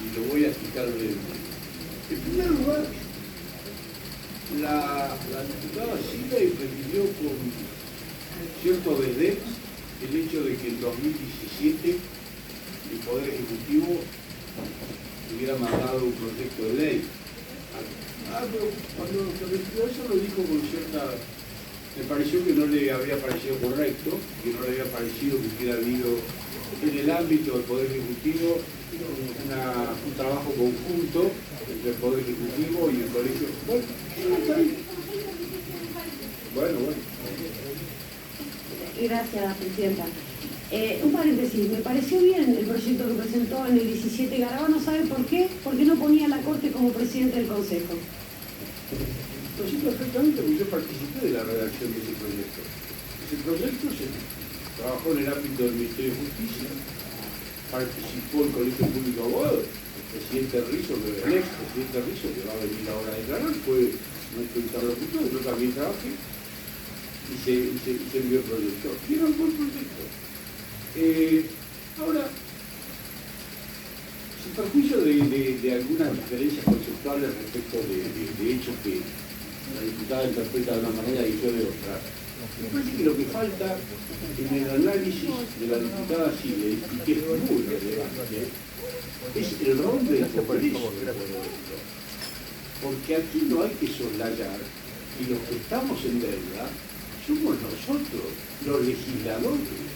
y lo voy a explicar brevemente. En primer lugar, la diputada Siley refirió con cierto desdén el hecho de que en 2017 el Poder Ejecutivo hubiera mandado un proyecto de ley. Pero cuando se refirió a eso lo dijo con cierta... Me pareció que no le había parecido correcto, que no le había parecido que hubiera habido en el ámbito del Poder Ejecutivo un trabajo conjunto entre el Poder Ejecutivo y el Colegio. Bueno, está ahí. Bueno. Gracias, Presidenta. Un paréntesis, me pareció bien el proyecto que presentó en el 17 Garabano, ¿sabe por qué? Porque no ponía a la Corte como presidente del Consejo. Lo sé perfectamente porque yo participé de la redacción de ese proyecto. Ese proyecto se trabajó en el ámbito del Ministerio de Justicia, participó el Colegio Público de Abogados, el presidente Rizzo, el expresidente Rizzo, que va a venir ahora a declarar, fue nuestro interlocutor, yo también trabajé, y se envió el proyecto. Y era un buen proyecto. Ahora, sin perjuicio de algunas diferencias conceptuales respecto de hechos que la diputada interpreta de una manera y yo de otra, me parece que lo que falta en el análisis de la diputada Siley, y que es muy relevante, es el rol del Congreso. Porque aquí no hay que soslayar y los que estamos en deuda somos nosotros, los legisladores.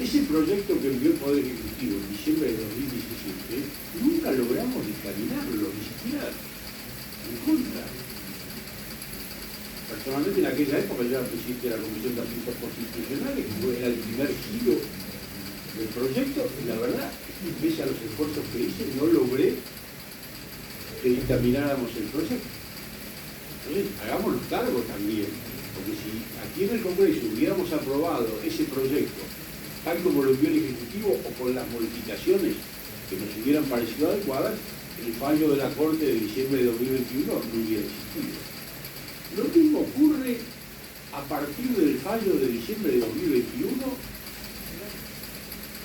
Ese proyecto que envió el Poder Ejecutivo en diciembre de 2017, nunca logramos dictaminarlo, ni siquiera en contra. Personalmente en aquella época yo era presidente de la Comisión de Asuntos Constitucionales, que era el primer giro del proyecto, y la verdad, pese a los esfuerzos que hice, no logré que dictamináramos el proyecto. Entonces, hagámonos cargo también, porque si aquí en el Congreso hubiéramos aprobado ese proyecto, tal como lo envió el Ejecutivo o con las modificaciones que nos hubieran parecido adecuadas, el fallo de la Corte de diciembre de 2021 no hubiera existido. Lo mismo ocurre a partir del fallo de diciembre de 2021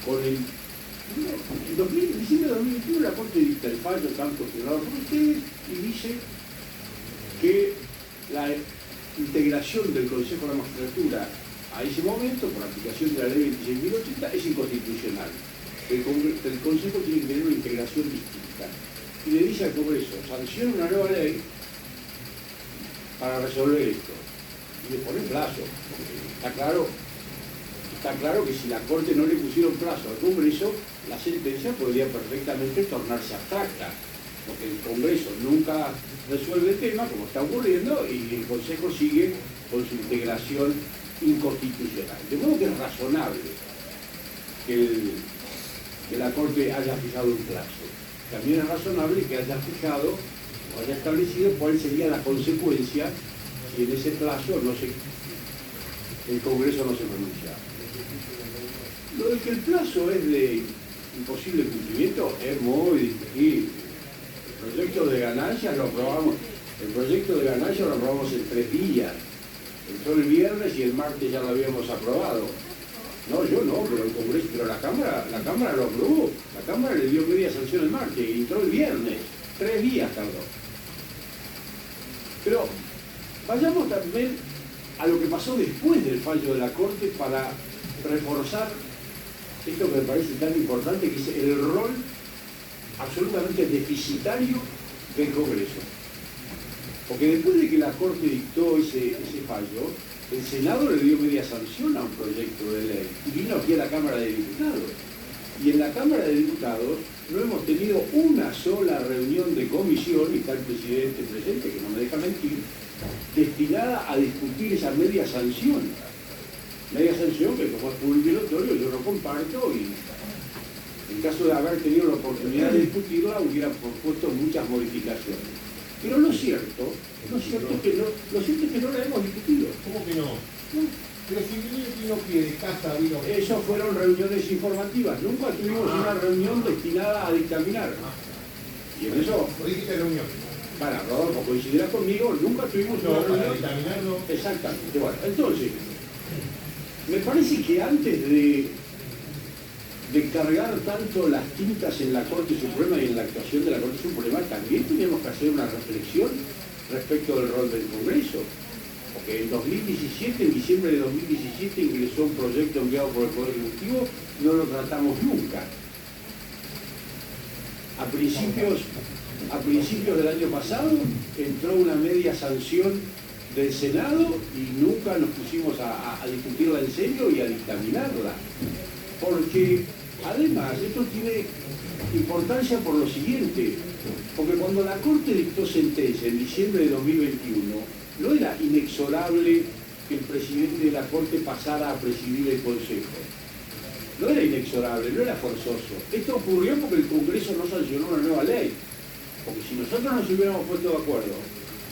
con el... En diciembre de 2021 la Corte dicta el fallo tan cuestionado por ustedes y dice que la integración del Consejo de la Magistratura a ese momento, por aplicación de la ley 26.080, es inconstitucional. El Consejo tiene que tener una integración distinta. Y le dice al Congreso, sanciona una nueva ley para resolver esto. Y le pone plazo. Está claro que si la Corte no le pusieron plazo al Congreso, la sentencia podría perfectamente tornarse abstracta. Porque el Congreso nunca resuelve el tema, como está ocurriendo, y el Consejo sigue con su integración inconstitucional. De modo que es razonable que la Corte haya fijado un plazo. También es razonable que haya fijado o haya establecido cuál sería la consecuencia si en ese plazo el Congreso no se pronuncia. Lo de que el plazo es de imposible cumplimiento es muy discutible. El proyecto de ganancia lo aprobamos en 3 días. Entró el viernes y el martes ya lo habíamos aprobado. No, yo no, pero el Congreso, pero la Cámara lo aprobó. La Cámara le dio media sanción el martes y entró el viernes. 3 días tardó. Pero vayamos también a lo que pasó después del fallo de la Corte para reforzar esto que me parece tan importante, que es el rol absolutamente deficitario del Congreso. Porque después de que la Corte dictó ese fallo, el Senado le dio media sanción a un proyecto de ley y vino aquí a la Cámara de Diputados. Y en la Cámara de Diputados no hemos tenido una sola reunión de comisión, y está el presidente presente, que no me deja mentir, destinada a discutir esa media sanción. Media sanción que, como es público y notorio, yo no comparto, y en caso de haber tenido la oportunidad de discutirla, hubiera propuesto muchas modificaciones. Pero lo cierto es que no la hemos discutido. ¿Cómo que no? Pero si vino que de casa vino... Eso fueron reuniones informativas. Nunca tuvimos una reunión destinada a dictaminar. Y en eso... ¿Por qué dijiste reunión? Para, Rodolfo, coincidirá conmigo, nunca tuvimos una reunión... para dictaminarlo... Exactamente. Bueno, entonces, me parece que antes de de cargar tanto las tintas en la Corte Suprema y en la actuación de la Corte Suprema, también teníamos que hacer una reflexión respecto del rol del Congreso. Porque en 2017, en diciembre de 2017, ingresó un proyecto enviado por el Poder Ejecutivo, no lo tratamos nunca. A principios del año pasado entró una media sanción del Senado y nunca nos pusimos a discutirla en serio y a dictaminarla. Porque además esto tiene importancia por lo siguiente, porque cuando la Corte dictó sentencia en diciembre de 2021, no era inexorable que el presidente de la Corte pasara a presidir el Consejo. No era inexorable, no era forzoso. Esto ocurrió porque el Congreso no sancionó una nueva ley. Porque si nosotros nos hubiéramos puesto de acuerdo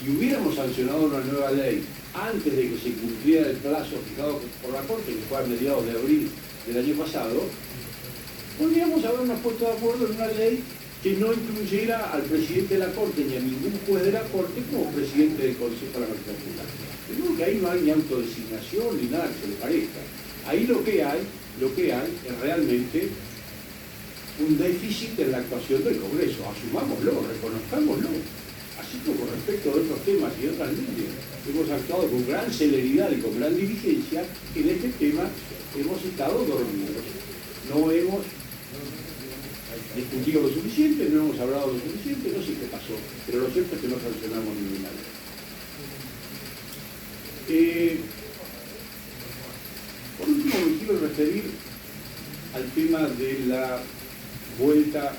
y hubiéramos sancionado una nueva ley antes de que se cumpliera el plazo fijado por la Corte, que fue a mediados de abril del año pasado, podríamos habernos puesto de acuerdo en una ley que no incluyera al presidente de la Corte ni a ningún juez de la Corte como presidente del Consejo de la Magistratura. Yo creo que ahí no hay ni autodesignación ni nada que se le parezca. Ahí lo que hay es realmente un déficit en la actuación del Congreso. Asumámoslo, reconozcámoslo. Así como respecto de otros temas y de otras leyes, hemos actuado con gran celeridad y con gran diligencia. En este tema hemos estado dormidos. No hemos discutido lo suficiente, no hemos hablado lo suficiente, no sé qué pasó, pero lo cierto es que no sancionamos ninguna ley. Por último, me quiero referir al tema de la vuelta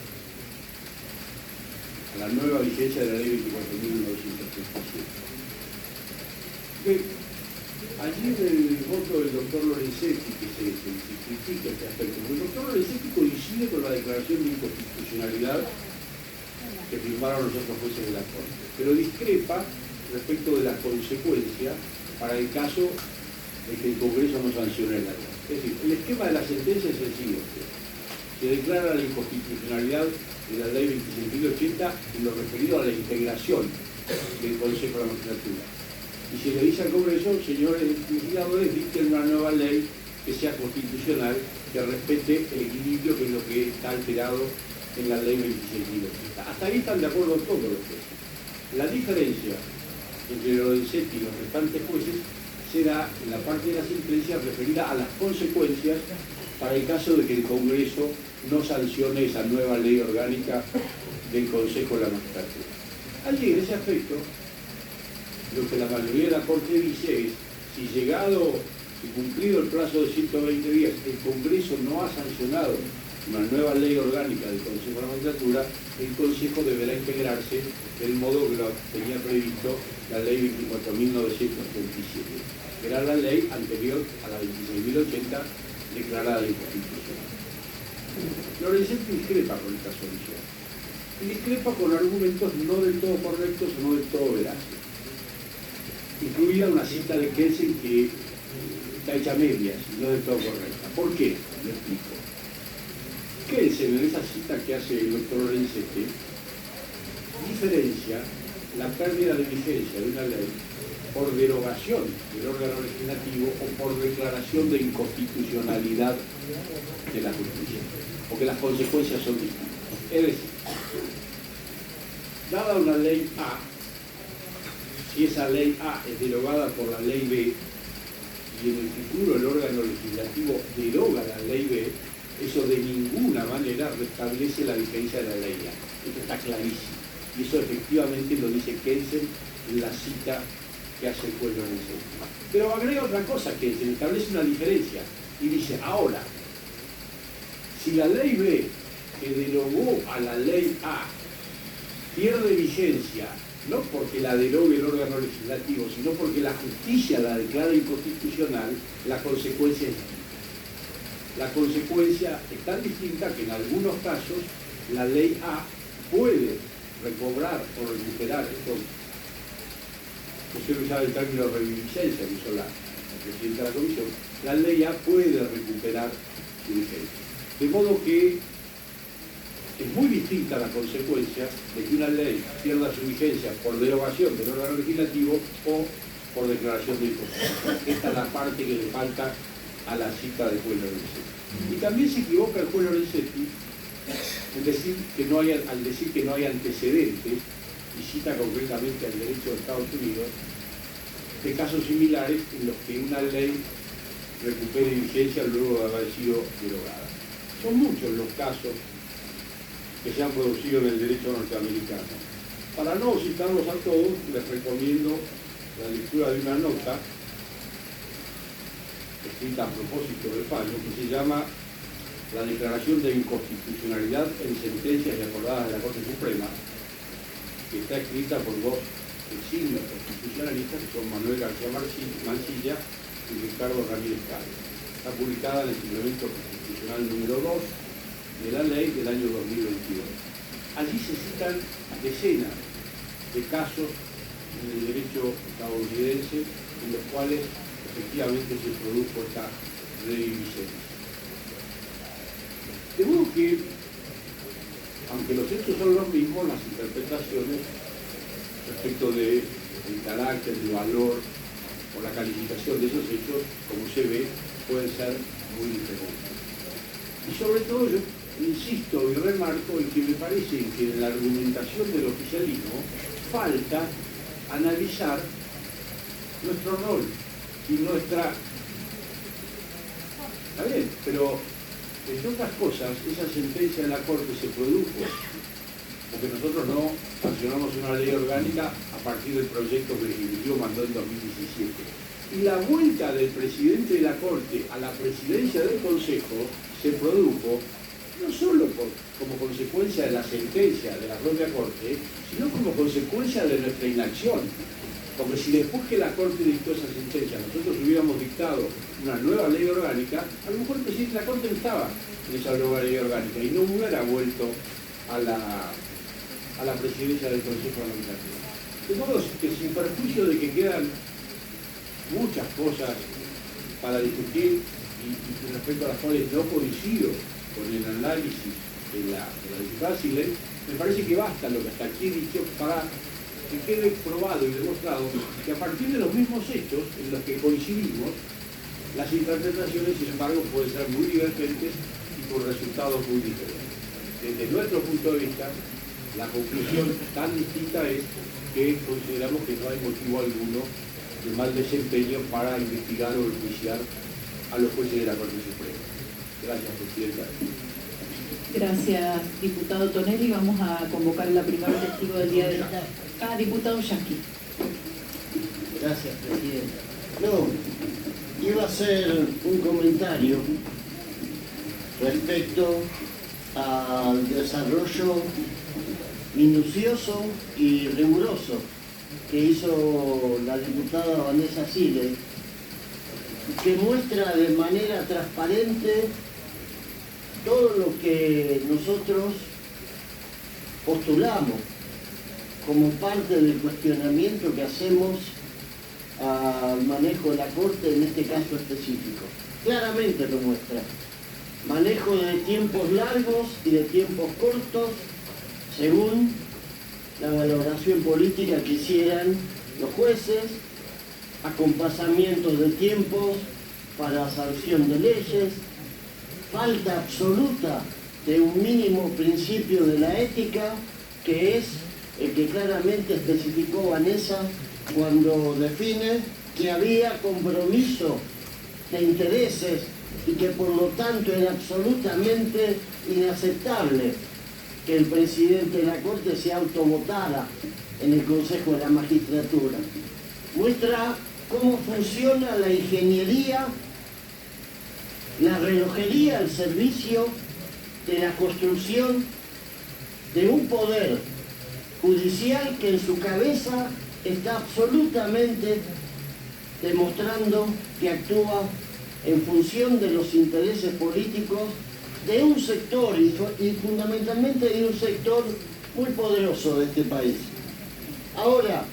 a la nueva vigencia de la ley 24.937. Allí en el voto del doctor Lorenzetti, que se critica este aspecto, el doctor Lorenzetti coincide con la declaración de inconstitucionalidad que firmaron los otros jueces de la Corte, pero discrepa respecto de la consecuencia para el caso de que el Congreso no sancione la ley. Es decir, el esquema de la sentencia es el siguiente: se declara la inconstitucionalidad de la ley 26.080 en lo referido a la integración del Consejo de la Magistratura. Y se le dice al Congreso, señores legisladores, dicten una nueva ley que sea constitucional, que respete el equilibrio, que es lo que está alterado en la ley 26.080. Hasta ahí están de acuerdo todos los jueces. La diferencia entre Lorenzetti y los restantes jueces será en la parte de la sentencia referida a las consecuencias para el caso de que el Congreso no sancione esa nueva ley orgánica del Consejo de la Magistratura. Allí, en ese aspecto, lo que la mayoría de la Corte dice es, si llegado y cumplido el plazo de 120 días, el Congreso no ha sancionado una nueva ley orgánica del Consejo de la Magistratura, el Consejo deberá integrarse del modo que lo tenía previsto la ley 24.937, que era la ley anterior a la 26.080 declarada inconstitucional. Lorenzetti discrepa con esta solución. Y discrepa con argumentos no del todo correctos o no del todo veraces. Incluida una cita de Kelsen que está hecha a medias y no del todo correcta. ¿Por qué? Lo explico. Kelsen, en esa cita que hace el doctor Lorenzetti, diferencia la pérdida de vigencia de una ley por derogación del órgano legislativo o por declaración de inconstitucionalidad de la justicia, porque las consecuencias son distintas. Es decir, dada una ley A, si esa ley A es derogada por la ley B y en el futuro el órgano legislativo deroga la ley B, eso de ninguna manera restablece la vigencia de la ley A. Esto está clarísimo. Y eso efectivamente lo dice Kelsen en la cita que hace el juez Lorenzetti. Pero agrega otra cosa, Kelsen establece una diferencia y dice, ahora, si la ley B que derogó a la ley A pierde vigencia, no porque la derogue el órgano legislativo, sino porque la justicia la declara inconstitucional, la consecuencia es distinta. La consecuencia es tan distinta que en algunos casos la ley A puede recobrar o recuperar, esto usted usaba el término reviviscencia que usó la presidenta de la comisión, la ley A puede recuperar su vigencia. De modo que es muy distinta la consecuencia de que una ley pierda su vigencia por derogación del órgano legislativo o por declaración de inconstitucionalidad. Esta es la parte que le falta a la cita del juez Lorenzetti. Y también se equivoca el juez Lorenzetti al decir que no hay antecedentes, y cita concretamente al derecho de Estados Unidos, de casos similares en los que una ley recupere vigencia luego de haber sido derogada. Son muchos los casos que se han producido en el derecho norteamericano. Para no citarlos a todos, les recomiendo la lectura de una nota escrita a propósito del fallo, que se llama La Declaración de Inconstitucionalidad en Sentencias y Acordadas de la Corte Suprema, que está escrita por dos eximios constitucionalistas, que son Manuel García Mancilla y Ricardo Ramírez Calvo. Está publicada en el Suplemento Constitucional número 2 de la ley del año 2022. Allí se citan decenas de casos en el derecho estadounidense en los cuales efectivamente se produjo esta redivisión. De modo que, aunque los hechos son los mismos, las interpretaciones respecto del carácter, el valor o la calificación de esos hechos, como se ve, pueden ser muy diferentes. Y sobre todo yo insisto y remarco en que me parece que en la argumentación del oficialismo falta analizar nuestro rol y nuestra... Está bien, pero entre otras cosas, esa sentencia de la Corte se produjo porque nosotros no sancionamos una ley orgánica a partir del proyecto que el Ejecutivo mandó en 2017. Y la vuelta del presidente de la Corte a la presidencia del Consejo se produjo no solo como consecuencia de la sentencia de la propia Corte, sino como consecuencia de nuestra inacción. Porque si después que la Corte dictó esa sentencia nosotros hubiéramos dictado una nueva ley orgánica, a lo mejor el presidente de la Corte no estaba en esa nueva ley orgánica y no hubiera vuelto a la presidencia del Consejo Legislativo. De modo que sin perjuicio de que quedan muchas cosas para discutir y respecto a las cuales no coincido con el análisis de la diputada Silén, me parece que basta lo que hasta aquí he dicho para que quede probado y demostrado que a partir de los mismos hechos en los que coincidimos, las interpretaciones, sin embargo, pueden ser muy divergentes y con resultados muy diferentes. Desde nuestro punto de vista, la conclusión tan distinta es que consideramos que no hay motivo alguno de mal desempeño para investigar o enjuiciar a los jueces de la Corte Suprema. Gracias, Presidenta. Gracias, diputado Tonelli. Vamos a convocar la primera testigo del día de hoy. Diputado Yasky. Gracias, Presidenta. No, iba a hacer un comentario respecto al desarrollo minucioso y riguroso que hizo la diputada Vanessa Silén, que muestra de manera transparente todo lo que nosotros postulamos como parte del cuestionamiento que hacemos al manejo de la Corte en este caso específico. Claramente lo muestra. Manejo de tiempos largos y de tiempos cortos según la valoración política que hicieran los jueces, acompasamiento de tiempos para sanción de leyes, falta absoluta de un mínimo principio de la ética, que es el que claramente especificó Vanessa cuando define que había compromiso de intereses y que por lo tanto era absolutamente inaceptable que el presidente de la Corte se autovotara en el Consejo de la Magistratura. Muestra cómo funciona la ingeniería, la relojería al servicio de la construcción de un poder judicial que en su cabeza está absolutamente demostrando que actúa en función de los intereses políticos de un sector y fundamentalmente de un sector muy poderoso de este país. Ahora,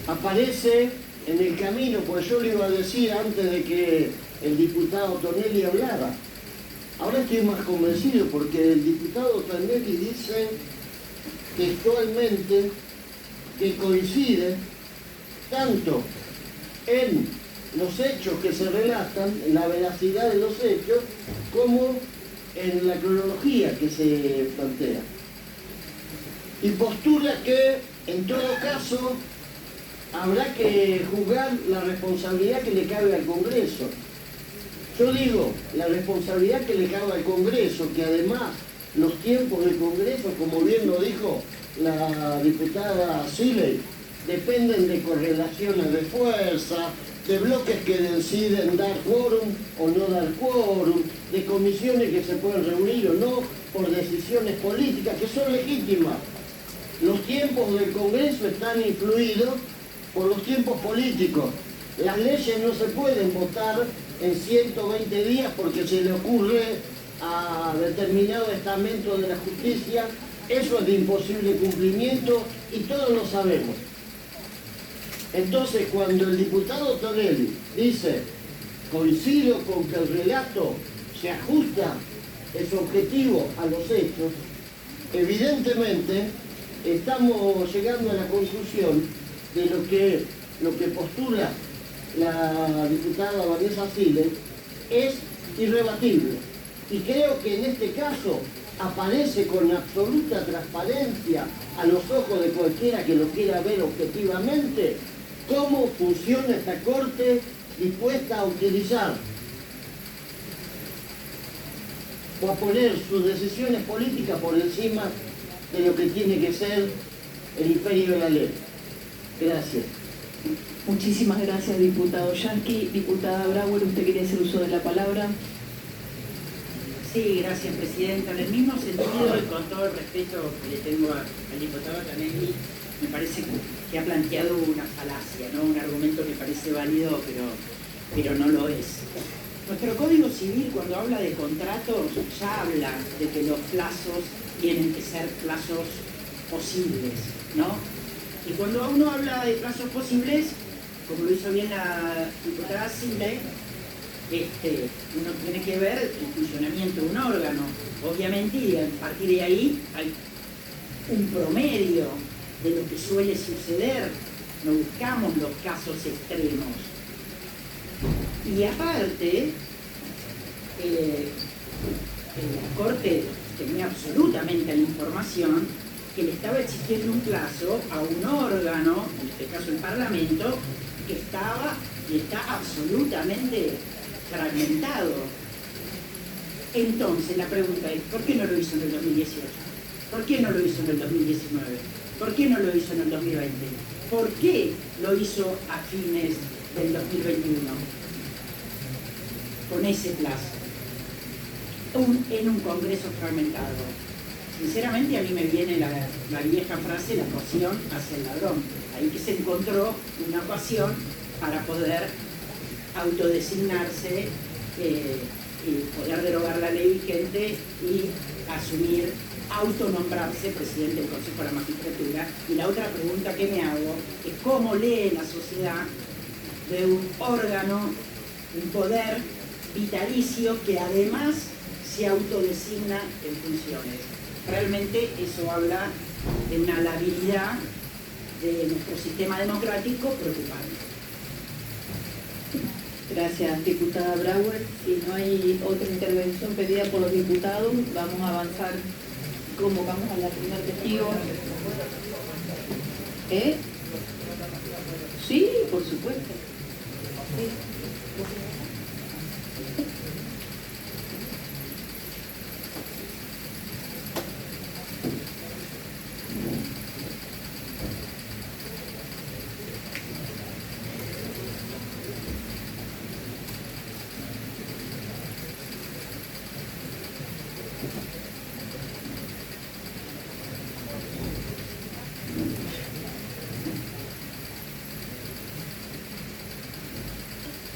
aparece en el camino, pues yo le iba a decir antes de que el diputado Tonelli hablara, ahora estoy más convencido porque el diputado Tonelli dice textualmente que coincide tanto en los hechos que se relatan, la veracidad de los hechos, como en la cronología que se plantea. Y postula que, en todo caso, habrá que juzgar la responsabilidad que le cabe al Congreso. Yo digo, la responsabilidad que le cabe al Congreso, que además los tiempos del Congreso, como bien lo dijo la diputada Siley, dependen de correlaciones de fuerza, de bloques que deciden dar quórum o no dar quórum, de comisiones que se pueden reunir o no por decisiones políticas que son legítimas. Los tiempos del Congreso están influidos por los tiempos políticos. Las leyes no se pueden votar en 120 días porque se le ocurre a determinado estamento de la justicia. Eso es de imposible cumplimiento y todos lo sabemos. Entonces, cuando el diputado Tonelli dice, coincido con que el relato se ajusta, es objetivo a los hechos, evidentemente estamos llegando a la conclusión de lo que postula la diputada Vanessa Siley es irrebatible. Y creo que en este caso aparece con absoluta transparencia a los ojos de cualquiera que lo quiera ver objetivamente cómo funciona esta Corte dispuesta a utilizar o a poner sus decisiones políticas por encima de lo que tiene que ser el imperio de la ley. Gracias. Muchísimas gracias, diputado Yanqui. Diputada Brauer, ¿usted quería hacer uso de la palabra? Sí, gracias, Presidenta. En el mismo sentido y con todo el respeto que le tengo al diputado Tonelli, me parece que ha planteado una falacia, ¿no? Un argumento que parece válido, pero no lo es. Nuestro Código Civil, cuando habla de contratos, ya habla de que los plazos tienen que ser plazos posibles, ¿no? Y cuando uno habla de plazos posibles, como lo hizo bien la diputada Siley, uno tiene que ver el funcionamiento de un órgano, obviamente, y a partir de ahí hay un promedio de lo que suele suceder, no buscamos los casos extremos. Y aparte, la Corte tenía absolutamente la información que le estaba exigiendo un plazo a un órgano, en este caso el Parlamento, que estaba y está absolutamente fragmentado. Entonces la pregunta es, ¿por qué no lo hizo en el 2018? ¿Por qué no lo hizo en el 2019? ¿Por qué no lo hizo en el 2020? ¿Por qué lo hizo a fines del 2021? Con ese plazo. En un Congreso fragmentado. Sinceramente a mí me viene la vieja frase, la ocasión hace el ladrón. Ahí que se encontró una ocasión para poder autodesignarse y poder derogar la ley vigente y asumir, autonombrarse presidente del Consejo de la Magistratura. Y la otra pregunta que me hago es cómo lee la sociedad de un órgano, un poder vitalicio que además se autodesigna en funciones. Realmente eso habla de una labilidad de nuestro sistema democrático preocupante. Gracias, diputada Brauer. Si no hay otra intervención pedida por los diputados, vamos a avanzar. Convocamos a la primer testigo. Sí, por supuesto. Sí.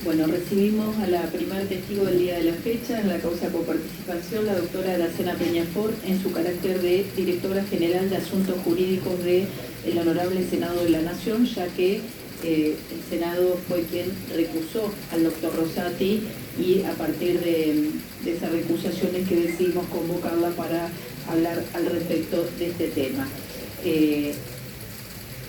Bueno, recibimos a la primer testigo del día de la fecha en la causa por participación, la doctora Aracena Peñafort, en su carácter de directora general de Asuntos Jurídicos del Honorable Senado de la Nación, ya que el Senado fue quien recusó al doctor Rosati y a partir de esas recusaciones que decidimos convocarla para hablar al respecto de este tema.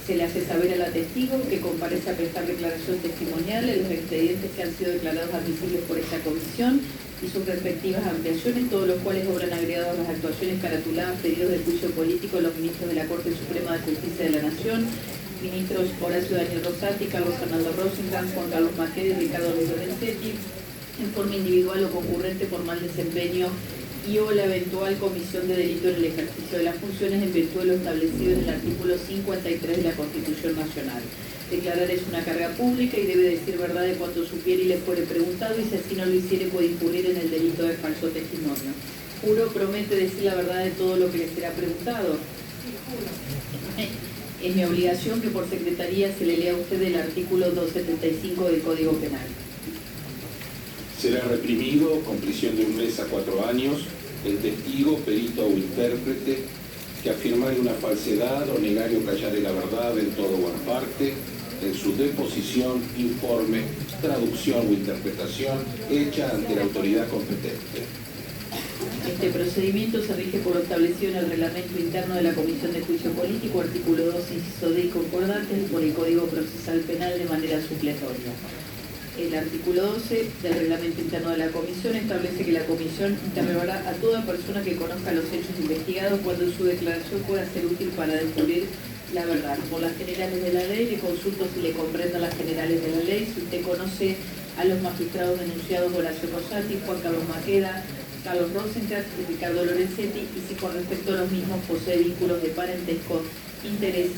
Se le hace saber a la testigo que comparece a prestar declaración testimonial en los expedientes que han sido declarados admisibles por esta comisión y sus respectivas ampliaciones, todos los cuales obran agregados a las actuaciones caratuladas pedidos de juicio político a los ministros de la Corte Suprema de Justicia de la Nación, ministros Horacio Daniel Rosati, Carlos Fernando Rosenkrantz, Juan Carlos Maqueda y Ricardo Lorenzetti, en forma individual o concurrente por mal desempeño y o la eventual comisión de delito en el ejercicio de las funciones en virtud de lo establecido en el artículo 53 de la Constitución Nacional. Declarar es una carga pública y debe decir verdad de cuanto supiere y le fuere preguntado, y si así no lo hiciere puede incurrir en el delito de falso testimonio. Juro, promete decir la verdad de todo lo que le será preguntado. Es mi obligación que por secretaría se le lea a usted el artículo 275 del Código Penal. Será reprimido con prisión de 1 mes a 4 años el testigo, perito o intérprete que afirmare una falsedad o negare o callare la verdad en todo o en parte, en su deposición, informe, traducción o interpretación hecha ante la autoridad competente. Este procedimiento se rige por lo establecido en el reglamento interno de la Comisión de Juicio Político, artículo 2, inciso D y concordantes, y por el Código Procesal Penal de manera supletoria. El artículo 12 del reglamento interno de la comisión establece que la comisión interrogará a toda persona que conozca los hechos investigados cuando su declaración pueda ser útil para descubrir la verdad. Por las generales de la ley, le consulto si le comprendan las generales de la ley, si usted conoce a los magistrados denunciados Horacio Rosati, Juan Carlos Maqueda, Carlos Rosenkrantz y Ricardo Lorenzetti, y si con respecto a los mismos posee vínculos de parentesco, interés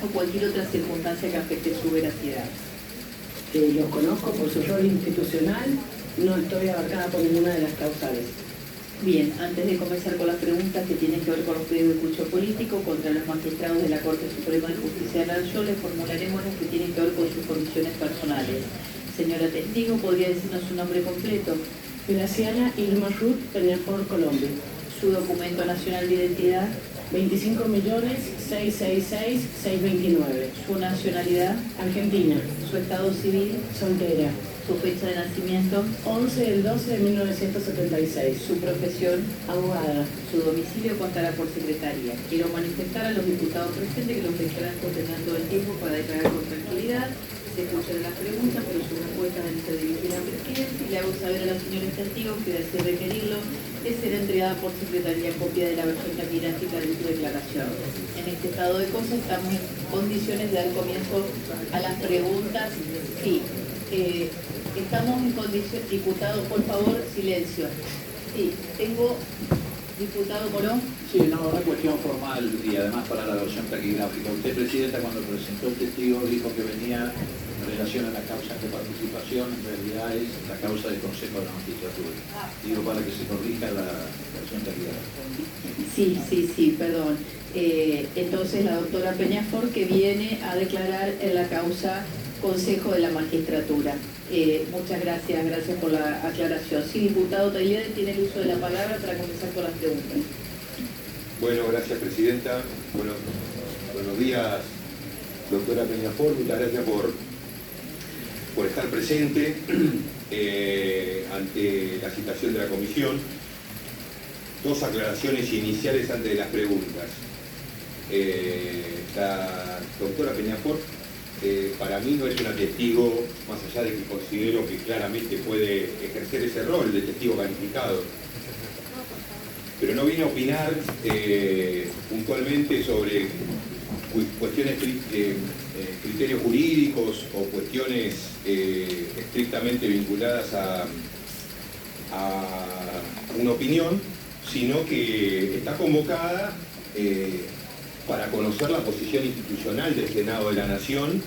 o cualquier otra circunstancia que afecte su veracidad. Los conozco por su rol institucional, no estoy abarcada por ninguna de las causales. Bien, antes de comenzar con las preguntas que tienen que ver con los pedidos de juicio político contra los magistrados de la Corte Suprema de Justicia de la Nación, les formularemos las que tienen que ver con sus condiciones personales. Señora testigo, ¿podría decirnos su nombre completo? Graciana Irma Ruth, Peñafort, Colombia. Su documento nacional de identidad. 25.666.629. Su nacionalidad. Argentina. Su estado civil. Soltera. Su fecha de nacimiento. 11/12/1976. Su profesión. Abogada. Su domicilio contará por secretaría. Quiero manifestar a los diputados presentes que los declarantes tendrán todo el tiempo para declarar con tranquilidad. Se escuchan las preguntas, pero sus respuestas deben ser dirigidas a la presidencia, y le hago saber a los señores testigos que, de ser requerirlo, es ser entregada por secretaría copia de la versión taquigráfica de su declaración. En este estado de cosas estamos en condiciones de dar comienzo a las preguntas. Sí, estamos en condiciones. Diputado, por favor, silencio. Sí, tengo. Diputado Morón. Sí, no, una cuestión formal y además para la versión taquigráfica. Usted, Presidenta, cuando presentó el testigo dijo que venía en relación a la causa de participación, en realidad es la causa del Consejo de la Magistratura. Digo, para que se corrija la versión taquigráfica. Sí, perdón. Entonces la doctora Peñafort, que viene a declarar en la causa Consejo de la Magistratura. Muchas gracias por la aclaración. Sí, diputado Tagliere tiene el uso de la palabra para comenzar con las preguntas. Bueno, gracias, Presidenta. Bueno, buenos días, doctora Peñafort. Muchas gracias por estar presente ante la citación de la comisión. Dos aclaraciones iniciales antes de las preguntas. La doctora Peñafort para mí no es una testigo, más allá de que considero que claramente puede ejercer ese rol de testigo calificado, pero no viene a opinar puntualmente sobre cuestiones, criterios jurídicos o cuestiones estrictamente vinculadas a una opinión, sino que está convocada para conocer la posición institucional del Senado de la Nación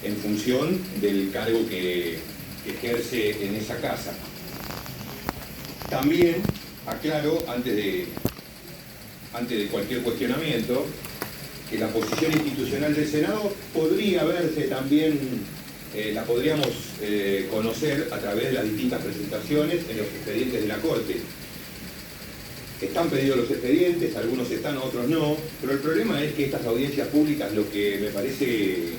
en función del cargo que ejerce en esa casa. También aclaro, antes de cualquier cuestionamiento, que la posición institucional del Senado podría verse también, la podríamos conocer a través de las distintas presentaciones en los expedientes de la Corte. Están pedidos los expedientes, algunos están, otros no, pero el problema es que estas audiencias públicas, lo que me parece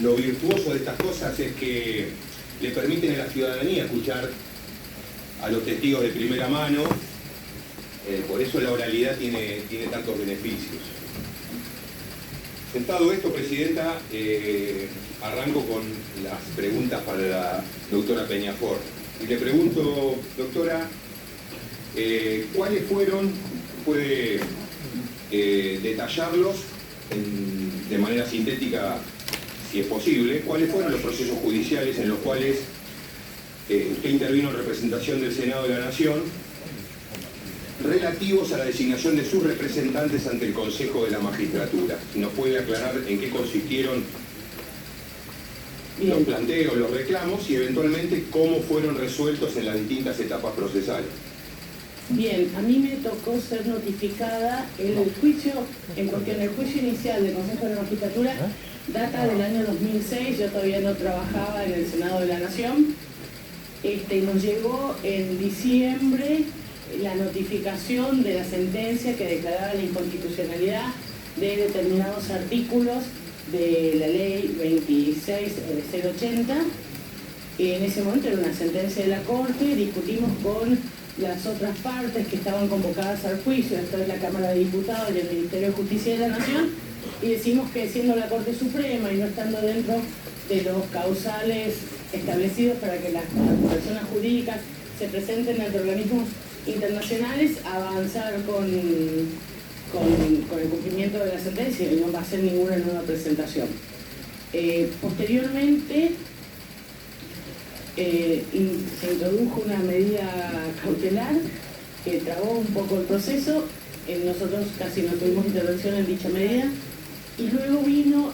lo virtuoso de estas cosas es que le permiten a la ciudadanía escuchar a los testigos de primera mano, por eso la oralidad tiene tantos beneficios. Sentado esto, Presidenta, arranco con las preguntas para la doctora Peñafort. Y le pregunto, doctora, ¿cuáles fueron, puede detallarlos de manera sintética, si es posible, cuáles fueron los procesos judiciales en los cuales usted intervino en representación del Senado de la Nación relativos a la designación de sus representantes ante el Consejo de la Magistratura? ¿Nos puede aclarar en qué consistieron los planteos, los reclamos y eventualmente cómo fueron resueltos en las distintas etapas procesales? Bien, a mí me tocó ser notificada el juicio, en cuestión el juicio inicial del Consejo de la Magistratura data del año 2006, yo todavía no trabajaba en el Senado de la Nación. Nos llegó en diciembre la notificación de la sentencia que declaraba la inconstitucionalidad de determinados artículos de la ley 26.080. En ese momento era una sentencia de la Corte, discutimos con las otras partes que estaban convocadas al juicio, esto es la Cámara de Diputados y el Ministerio de Justicia de la Nación, y decimos que siendo la Corte Suprema y no estando dentro de los causales establecidos para que las personas jurídicas se presenten ante organismos internacionales, avanzar con el cumplimiento de la sentencia y no va a hacer ninguna nueva presentación. Posteriormente se introdujo una medida cautelar que trabó un poco el proceso. Nosotros casi no tuvimos intervención en dicha medida y luego vino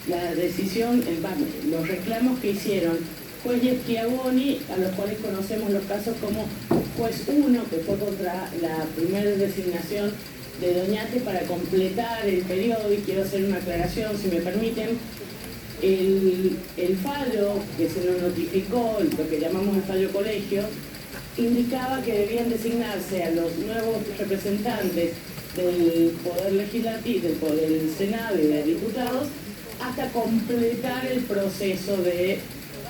la decisión, los reclamos que hicieron juez Schiavoni, a los cuales conocemos los casos como juez 1, que fue contra la primera designación de Doñate para completar el periodo, y quiero hacer una aclaración, si me permiten. El fallo que se nos notificó, lo que llamamos el fallo colegio, indicaba que debían designarse a los nuevos representantes del Poder Legislativo, del Senado y de diputados, hasta completar el proceso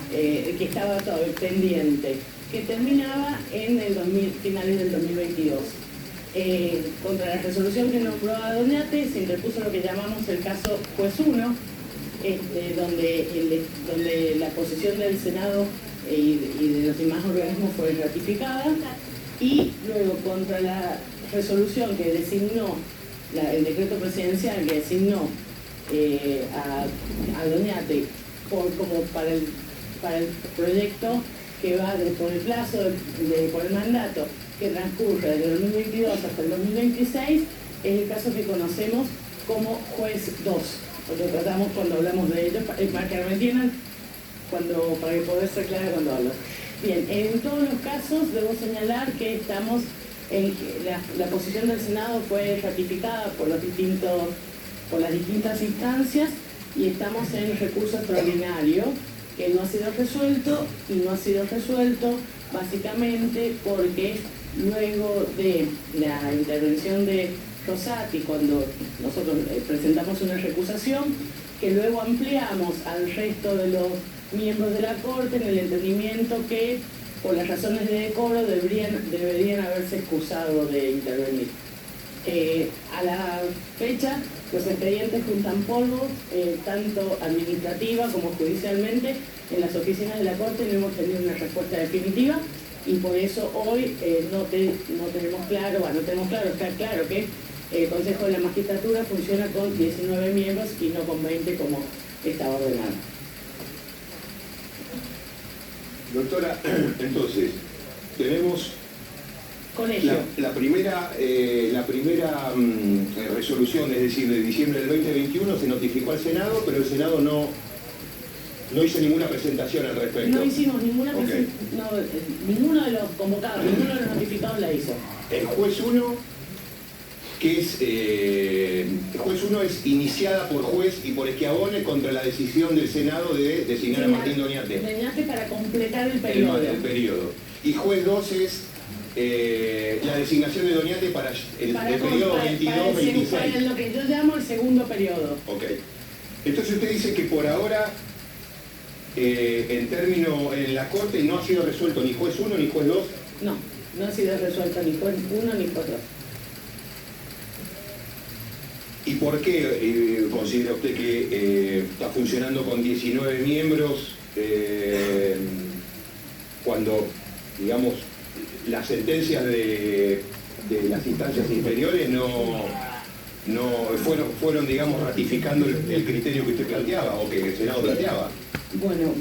que estaba todavía pendiente, que terminaba en finales del 2022. Contra la resolución que nombró a Doñate se interpuso lo que llamamos el caso juez 1, donde la posición del Senado y de los demás organismos fue ratificada, y luego contra la resolución que designó, el decreto presidencial que designó a Doñate como para el proyecto que va por el plazo, por el mandato que transcurre desde el 2022 hasta el 2026, es el caso que conocemos como juez 2. Lo tratamos cuando hablamos de ello, para que me entiendan, para que poder ser clara cuando hablo. Bien, en todos los casos debo señalar que estamos en la posición del Senado fue ratificada por las distintas instancias y estamos en recurso extraordinario que no ha sido resuelto, y no ha sido resuelto básicamente porque luego de la intervención de Rosati, cuando nosotros presentamos una recusación, que luego ampliamos al resto de los miembros de la Corte en el entendimiento que por las razones de decoro deberían haberse excusado de intervenir. A la fecha, los expedientes juntan polvo, tanto administrativa como judicialmente. En las oficinas de la Corte no hemos tenido una respuesta definitiva y por eso hoy no tenemos claro, está claro que el Consejo de la Magistratura funciona con 19 miembros y no con 20 como estaba ordenado. Doctora, entonces, tenemos colegio. La primera resolución, es decir, de diciembre del 2021, se notificó al Senado, pero el Senado no hizo ninguna presentación al respecto. No hicimos ninguna presentación, ninguno de los convocados, ninguno de los notificados la hizo. El juez 1, el juez 1 es iniciada por juez y por Schiavone contra la decisión del Senado de designar a Martín Doñate. Doñate para completar el periodo. El periodo. Y juez 2 es la designación de Doñate para el periodo 22-26. Para lo que yo llamo el segundo periodo. Ok. Entonces usted dice que por ahora, en la Corte no ha sido resuelto ni juez 1 ni juez 2. No ha sido resuelto ni juez 1 ni juez 2. ¿Y por qué considera usted que está funcionando con 19 miembros cuando, digamos, las sentencias de las instancias inferiores no fueron, digamos, ratificando el criterio que usted planteaba o que el Senado planteaba? Bueno,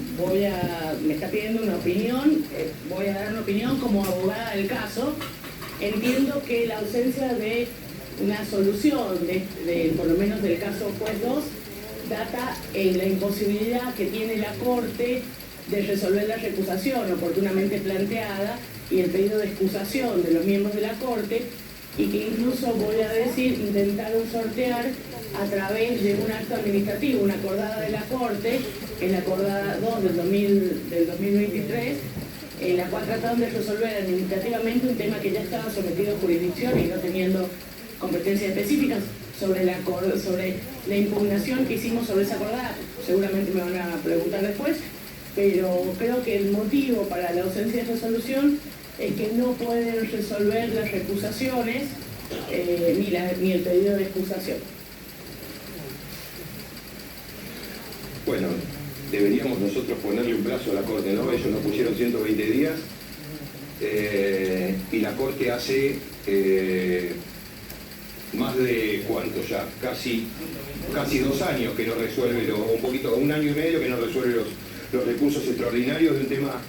me está pidiendo una opinión, voy a dar una opinión como abogada del caso. Entiendo que la ausencia de una solución, por lo menos del caso Juez 2, data en la imposibilidad que tiene la Corte de resolver la recusación oportunamente planteada y el pedido de excusación de los miembros de la Corte, y que incluso, voy a decir, intentaron sortear a través de un acto administrativo, una acordada de la Corte, en la acordada 2 del 2023, en la cual trataron de resolver administrativamente un tema que ya estaba sometido a jurisdicción y no teniendo competencias específicas sobre la impugnación que hicimos sobre esa acordada. Seguramente me van a preguntar después, pero creo que el motivo para la ausencia de resolución es que no pueden resolver las recusaciones ni el pedido de excusación. Bueno, deberíamos nosotros ponerle un plazo a la Corte, ¿no? Ellos nos pusieron 120 días y la Corte hace más de, ¿cuánto ya? Casi 2 años que no resuelve, un año y medio que no resuelve los recursos extraordinarios de un tema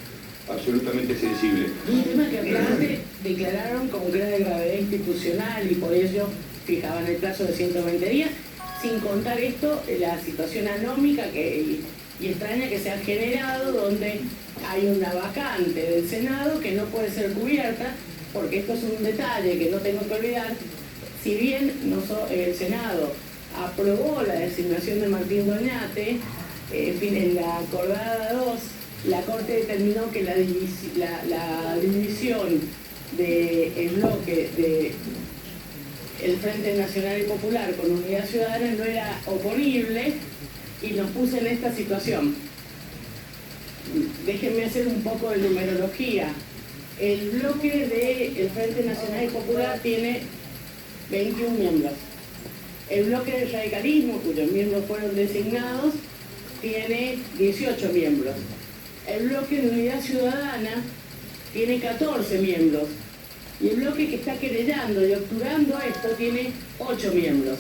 absolutamente sensible. Un tema que aparte declararon como que era de gravedad institucional y por ello fijaban el plazo de 120 días, sin contar esto, la situación anómica y extraña que se ha generado, donde hay una vacante del Senado que no puede ser cubierta, porque esto es un detalle que no tengo que olvidar. Si bien el Senado aprobó la designación de Martín Doñate, en la acordada 2, la Corte determinó que la división del bloque del Frente Nacional y Popular con Unidad Ciudadana no era oponible y nos puso en esta situación. Déjenme hacer un poco de numerología. El bloque del Frente Nacional y Popular tiene 21 miembros. El bloque del radicalismo, cuyos miembros fueron designados, tiene 18 miembros. El bloque de Unidad Ciudadana tiene 14 miembros. Y el bloque que está querellando y obturando esto tiene 8 miembros.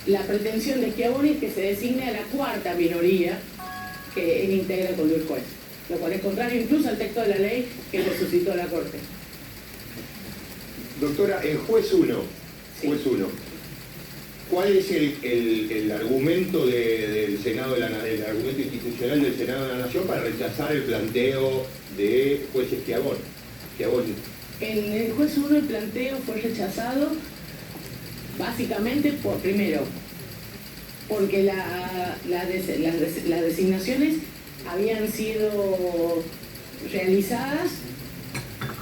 La pretensión de Schiavoni es que se designe a la cuarta minoría que él integra con el juez, lo cual es contrario incluso al texto de la ley que le suscitó la Corte. Doctora, el juez 1, ¿cuál es el argumento del Senado, el argumento institucional del Senado de la Nación para rechazar el planteo de juez Schiavoni? En el juez 1 el planteo fue rechazado básicamente porque las designaciones habían sido realizadas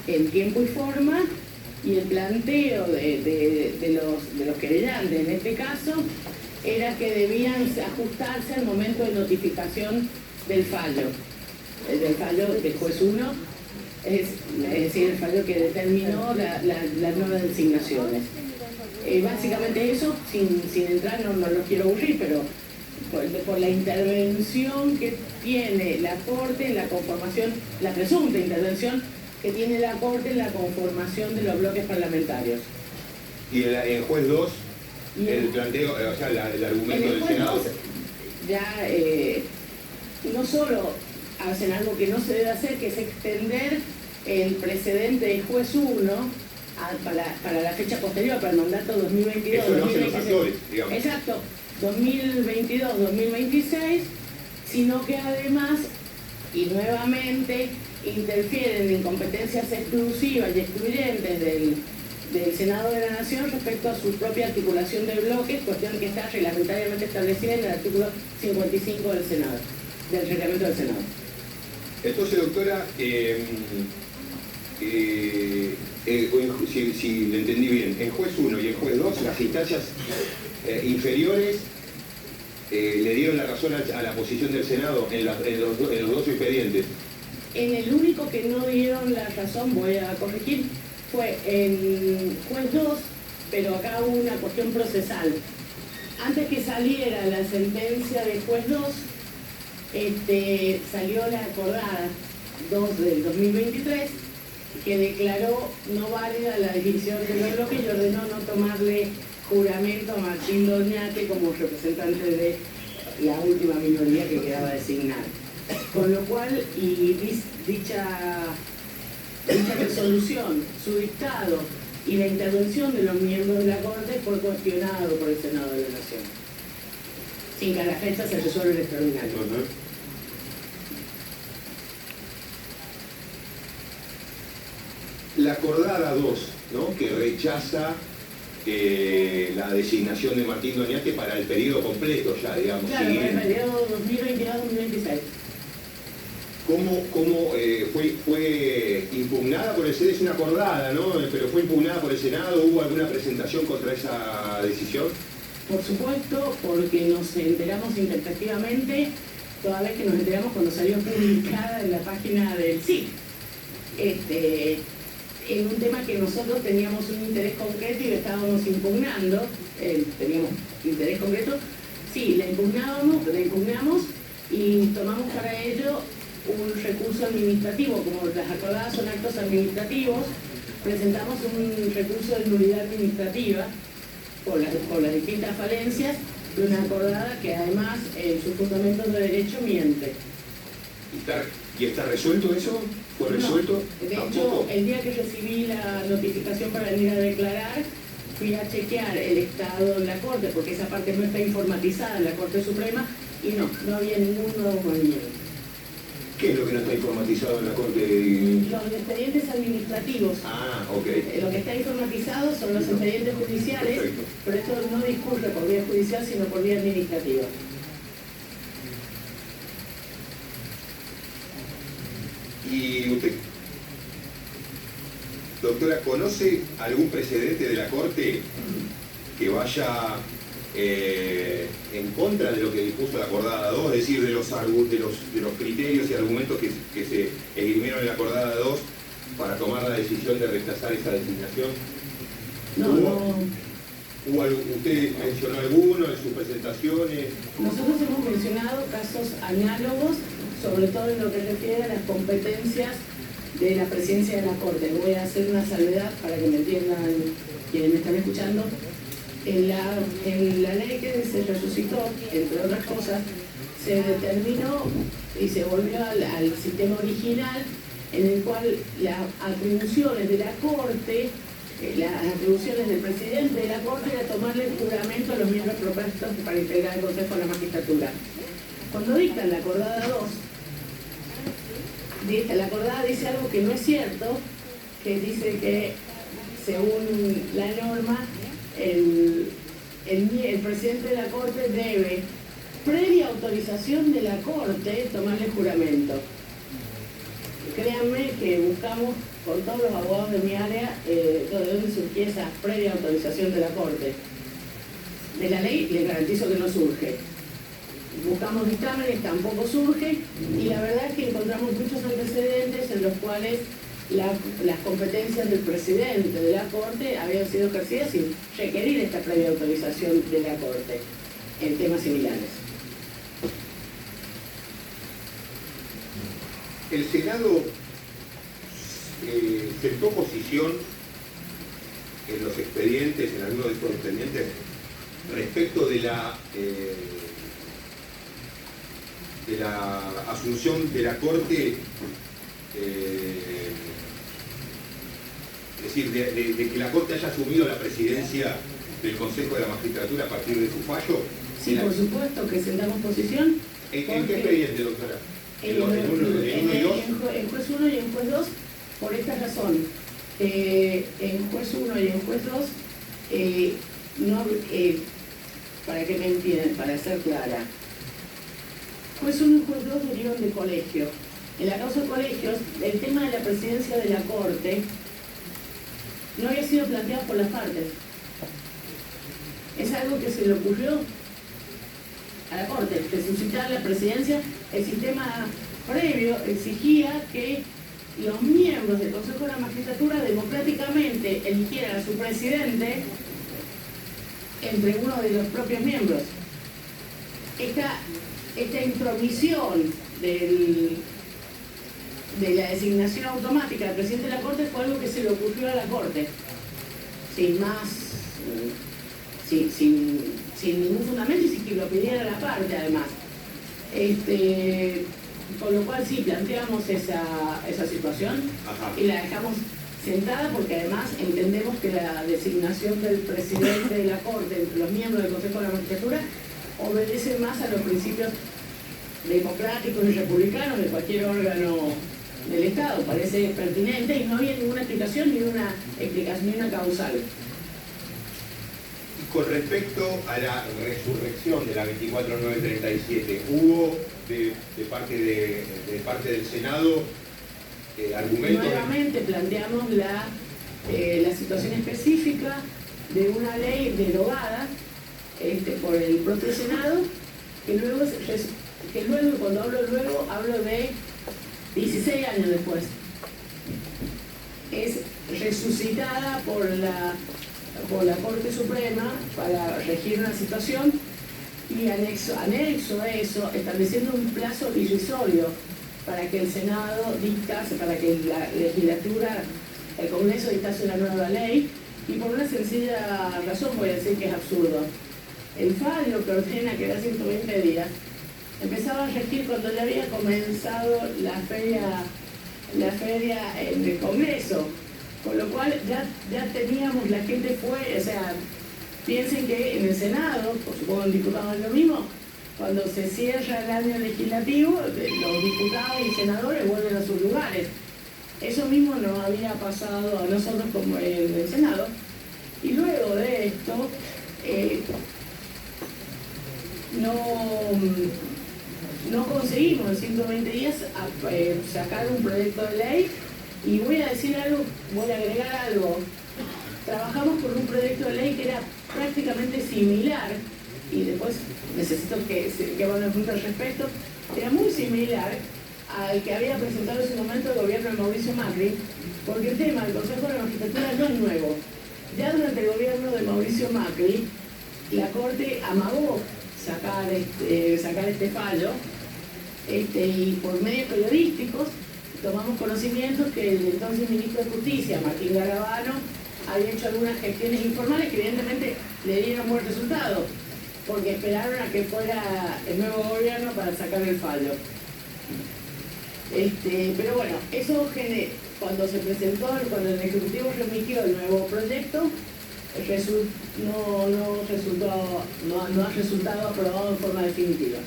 en tiempo y forma, y el planteo de los querellantes en este caso era que debían ajustarse al momento de notificación del fallo del juez 1, es decir, el fallo que determinó las nuevas designaciones. Básicamente eso, sin entrar, no los quiero aburrir, pero por la intervención que tiene la Corte en la conformación, la presunta intervención que tiene la Corte en la conformación de los bloques parlamentarios. Y en juez 2, el planteo, o sea, el argumento del Senado. 2, ya no solo hacen algo que no se debe hacer, que es extender el precedente del juez 1 para la fecha posterior, para el mandato 2022. Eso lo hacen los actores, digamos. Exacto, 2022-2026, sino que además, y nuevamente, interfieren en competencias exclusivas y excluyentes del Senado de la Nación respecto a su propia articulación de bloques, cuestión que está reglamentariamente establecida en el artículo 55 del Senado, del reglamento del Senado. Entonces, doctora, si le entendí bien, en juez 1 y en juez 2, las instancias inferiores le dieron la razón a la posición del Senado en los dos expedientes. En el único que no dieron la razón, voy a corregir, fue en juez 2, pero acá hubo una cuestión procesal. Antes que saliera la sentencia del juez 2, salió la acordada 2 del 2023, que declaró no válida la decisión del bloque y ordenó no tomarle juramento a Martín Doñate como representante de la última minoría que quedaba designada. Con lo cual, y dicha resolución, su dictado y la intervención de los miembros de la Corte fue cuestionado por el Senado de la Nación, sin que a la fecha se resuelva el extraordinario. La acordada 2, ¿no?, que rechaza la designación de Martín Doñate para el periodo completo ya, digamos. Claro, para el periodo 2022-2026. ¿Cómo fue impugnada por el Senado? Es una acordada, ¿no? Pero fue impugnada por el Senado. ¿Hubo alguna presentación contra esa decisión? Por supuesto, porque nos enteramos intempestivamente, toda vez que nos enteramos cuando salió publicada en la página del CIC. En un tema que nosotros teníamos un interés concreto y estábamos impugnando, teníamos interés concreto, sí, la impugnamos y tomamos para ello un recurso administrativo. Como las acordadas son actos administrativos, presentamos un recurso de nulidad administrativa por las distintas falencias de una acordada que además en sus fundamentos de derecho miente. ¿Y está resuelto eso? ¿Fue resuelto? No, de ¿Tampoco? hecho, el día que recibí la notificación para venir a declarar, fui a chequear el estado en la Corte, porque esa parte no está informatizada en la Corte Suprema, y no había ningún nuevo movimiento. ¿Qué es lo que no está informatizado en la Corte? Los expedientes administrativos. Ah, ok. Lo que está informatizado son los expedientes judiciales, Perfecto. pero esto no discurre por vía judicial, sino por vía administrativa. ¿Y usted, doctora, conoce algún precedente de la Corte que vaya en contra de lo que dispuso la acordada 2, es decir, de los criterios y argumentos que se esgrimieron en la acordada 2 para tomar la decisión de rechazar esa designación? ¿Usted mencionó alguno en sus presentaciones? Nosotros hemos mencionado casos análogos, sobre todo en lo que refiere a las competencias de la presidencia de la Corte. Voy a hacer una salvedad para que me entiendan quienes me están escuchando. En la ley que se resucitó, entre otras cosas, se determinó y se volvió al sistema original, en el cual las atribuciones de la Corte, las atribuciones del presidente de la Corte era tomarle el juramento a los miembros propuestos para integrar el Consejo de la Magistratura. Cuando dictan la acordada 2, la acordada dice algo que no es cierto, que dice que según la norma el presidente de la Corte debe, previa autorización de la Corte, tomarle juramento. Créanme que buscamos con todos los abogados de mi área de dónde surgía esa previa autorización de la Corte. De la ley les garantizo que no surge. Buscamos dictámenes, tampoco surge, y la verdad es que encontramos muchos antecedentes en los cuales las competencias del presidente de la Corte habían sido ejercidas sin requerir esta previa autorización de la Corte en temas similares. El Senado sentó posición en los expedientes, en algunos de estos expedientes, respecto de la asunción de la Corte, es decir, de que la Corte haya asumido la presidencia del Consejo de la Magistratura a partir de su fallo. Sí, por supuesto que sentamos posición. ¿En qué expediente, doctora? ¿En juez 1 y 2? En juez 1 y en juez 2, por esta razón. En juez 1 y en juez 2, para que me entiendan, para ser clara, juez 1 y juez 2 vinieron de colegio. En la causa de colegios, el tema de la presidencia de la Corte no había sido planteado por las partes. Es algo que se le ocurrió a la Corte, que suscitar la presidencia. El sistema previo exigía que los miembros del Consejo de la Magistratura democráticamente eligieran a su presidente entre uno de los propios miembros. Esta intromisión de la designación automática del presidente de la Corte fue algo que se le ocurrió a la Corte, sin ningún fundamento y sin que lo pidiera la parte, además. Con lo cual sí, planteamos esa situación. Ajá. Y la dejamos sentada porque además entendemos que la designación del presidente de la Corte entre los miembros del Consejo de la Magistratura obedece más a los principios democráticos y republicanos de cualquier órgano del Estado. Parece pertinente y no había ninguna explicación ni una causal. Y con respecto a la resurrección de la 24937, ¿hubo de parte del Senado argumentos? Nuevamente planteamos la situación específica de una ley derogada por el propio Senado, que luego, y cuando hablo luego, hablo de 16 años después. Es resucitada por la Corte Suprema para regir una situación y anexo a eso, estableciendo un plazo irrisorio para que el Senado dictase, para que la legislatura, el Congreso dictase una nueva ley, y por una sencilla razón voy a decir que es absurdo. El fallo que ordena que da 120 días empezaba a regir cuando ya había comenzado la feria en el Congreso, con lo cual ya teníamos, la gente fue, o sea, piensen que en el Senado, por supuesto el diputado es lo mismo, cuando se cierra el año legislativo, los diputados y senadores vuelven a sus lugares. Eso mismo nos había pasado a nosotros como en el Senado, y luego de esto, no conseguimos en 120 días sacar un proyecto de ley, y voy a agregar algo. Trabajamos con un proyecto de ley que era prácticamente similar, y después necesito que van a punto al respecto, era muy similar al que había presentado en su momento el gobierno de Mauricio Macri, porque el tema del Consejo de la Magistratura no es nuevo. Ya durante el gobierno de Mauricio Macri, la Corte amagó sacar este fallo, y por medios periodísticos tomamos conocimiento que el entonces ministro de Justicia, Martín Garabano, había hecho algunas gestiones informales que evidentemente le dieron buen resultado, porque esperaron a que fuera el nuevo gobierno para sacar el fallo. Pero bueno, eso cuando se presentó, cuando el Ejecutivo remitió el nuevo proyecto, no ha resultado aprobado en forma definitiva.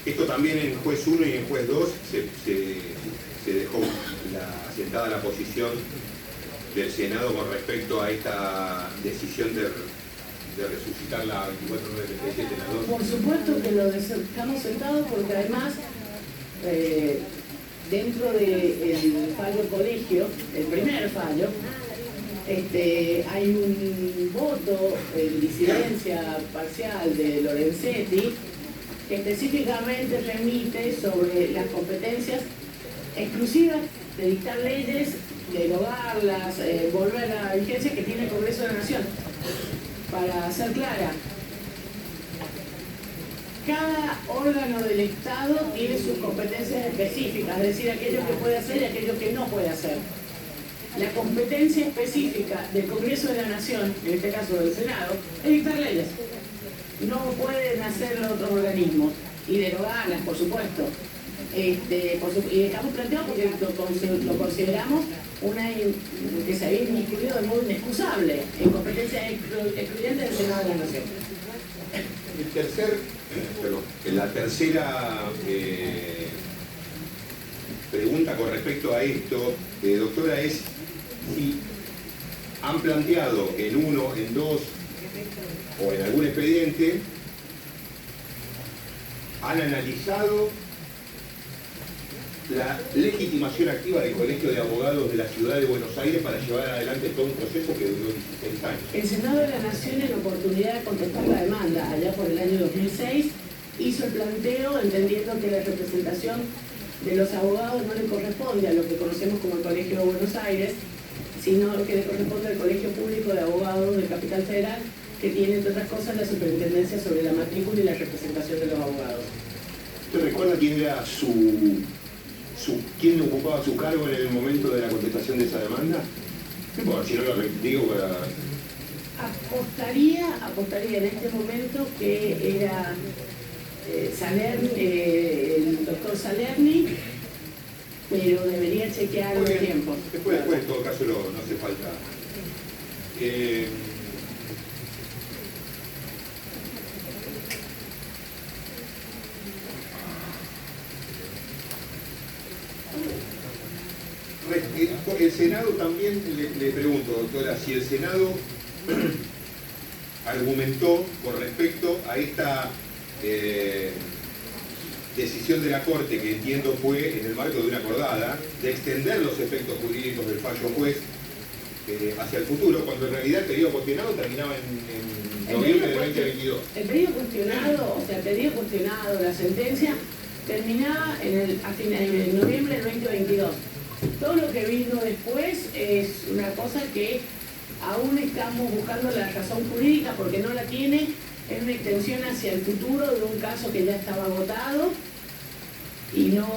Esto también en juez 1 y en juez 2 se dejó asentada la posición del Senado con respecto a esta decisión de resucitar la 24937 en la 2. Por supuesto que lo dejamos sentado porque además dentro del fallo colegio, el primer fallo, hay un voto en disidencia parcial de Lorenzetti que específicamente remite sobre las competencias exclusivas de dictar leyes, derogarlas, volver a la vigencia que tiene el Congreso de la Nación. Para ser clara, cada órgano del Estado tiene sus competencias específicas, es decir, aquello que puede hacer y aquello que no puede hacer. La competencia específica del Congreso de la Nación, en este caso del Senado, es dictar leyes. No pueden hacerlo otros organismos y derogarlas, por supuesto. Y estamos planteados porque lo consideramos que se había incluido de modo inexcusable en competencia excluyente del Senado de la Nación. La tercera pregunta con respecto a esto, doctora, es si han planteado en 1, en 2 o en algún expediente, han analizado la legitimación activa del Colegio de Abogados de la Ciudad de Buenos Aires para llevar adelante todo un proceso que duró 16 años. El Senado de la Nación, en oportunidad de contestar la demanda allá por el año 2006, hizo el planteo entendiendo que la representación de los abogados no le corresponde a lo que conocemos como el Colegio de Buenos Aires, sino que le corresponde al Colegio Público de Abogados del Capital Federal, que tiene, entre otras cosas, la superintendencia sobre la matrícula y la representación de los abogados. ¿Usted recuerda quién era quién ocupaba su cargo en el momento de la contestación de esa demanda? Bueno, si no lo digo para... Apostaría en este momento que era el doctor Salerni, pero debería chequear los tiempos. Después, en todo caso, no hace falta. El Senado también, le pregunto, doctora, si el Senado argumentó con respecto a esta decisión de la Corte, que entiendo fue en el marco de una acordada, de extender los efectos jurídicos del fallo juez hacia el futuro, cuando en realidad el periodo cuestionado terminaba en noviembre del 2022. El periodo cuestionado, la sentencia, terminaba en noviembre del 2022. Todo lo que vino después es una cosa que aún estamos buscando la razón jurídica porque no la tiene, es una extensión hacia el futuro de un caso que ya estaba agotado y no,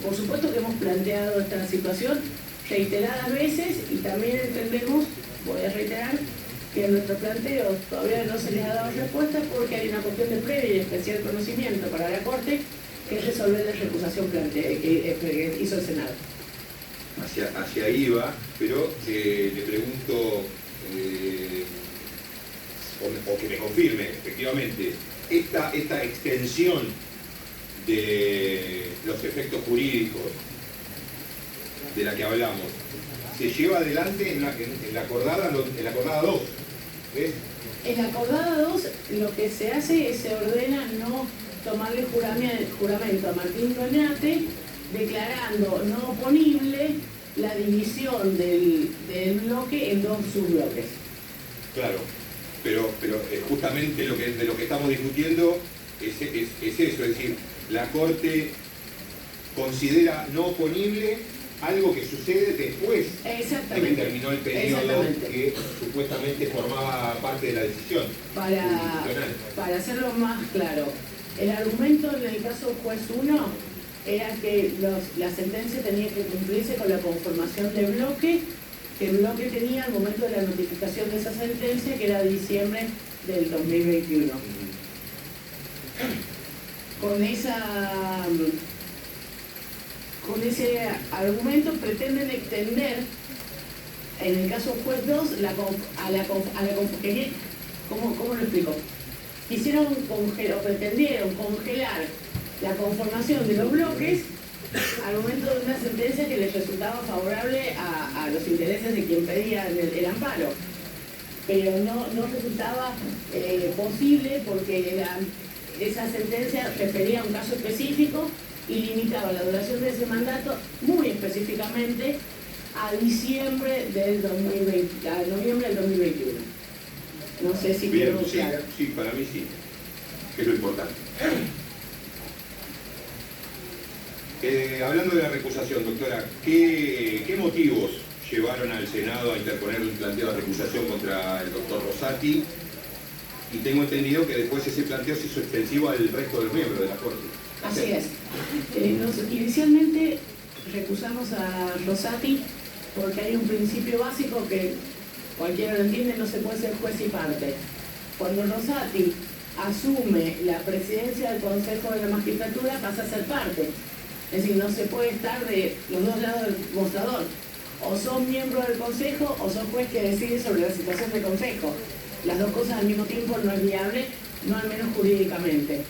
por supuesto que hemos planteado esta situación reiteradas veces y también entendemos, voy a reiterar, que en nuestro planteo todavía no se les ha dado respuesta porque hay una cuestión de previo y especial conocimiento para la Corte que es resolver la recusación que hizo el Senado. Hacia ahí va, pero le pregunto, o que me confirme, efectivamente, esta extensión de los efectos jurídicos de la que hablamos, se lleva adelante en la acordada 2, ¿ves? En la acordada 2 lo que se hace es se ordena no tomarle juramento a Martín Doñate, declarando no oponible la división del bloque en 2 subbloques. Claro, pero justamente de lo que estamos discutiendo es eso, es decir, la Corte considera no oponible algo que sucede después de que terminó el periodo que supuestamente formaba parte de la decisión. Para hacerlo más claro, el argumento en el caso juez 1 era que la sentencia tenía que cumplirse con la conformación de bloque que el bloque tenía al momento de la notificación de esa sentencia, que era diciembre del 2021. Con ese argumento pretenden extender, en el caso juez 2, ¿cómo lo explico? Pretendieron congelar la conformación de los bloques al momento de una sentencia que les resultaba favorable a los intereses de quien pedía el amparo. Pero no resultaba posible porque esa sentencia refería a un caso específico y limitaba la duración de ese mandato muy específicamente a noviembre del 2021. No sé si bien, quedó claro. Sí, para mí sí, que es lo importante. Hablando de la recusación, doctora, ¿qué motivos llevaron al Senado a interponer un planteo de recusación contra el doctor Rosati? Y tengo entendido que después ese planteo se hizo extensivo al resto de los miembros de la Corte. Así es. Inicialmente recusamos a Rosati porque hay un principio básico que cualquiera lo entiende, no se puede ser juez y parte. Cuando Rosati asume la presidencia del Consejo de la Magistratura pasa a ser parte. Es decir, no se puede estar de los dos lados del mostrador. O son miembros del Consejo o son juez que decide sobre la situación del Consejo. Las dos cosas al mismo tiempo no es viable, no al menos jurídicamente.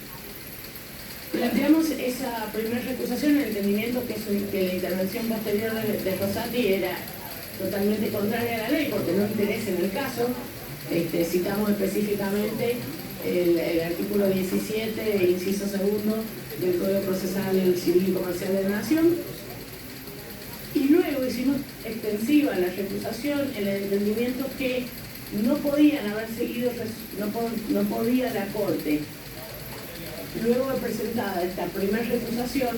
Planteamos esa primera recusación en el entendimiento que la intervención posterior de Rosati era totalmente contraria a la ley porque no interesa en el caso. Citamos específicamente el artículo 17, inciso segundo del Código Procesal Civil y Comercial de la Nación. Y luego hicimos extensiva la recusación en el entendimiento que no podían haber seguido, no podía la Corte, luego de presentada esta primera recusación,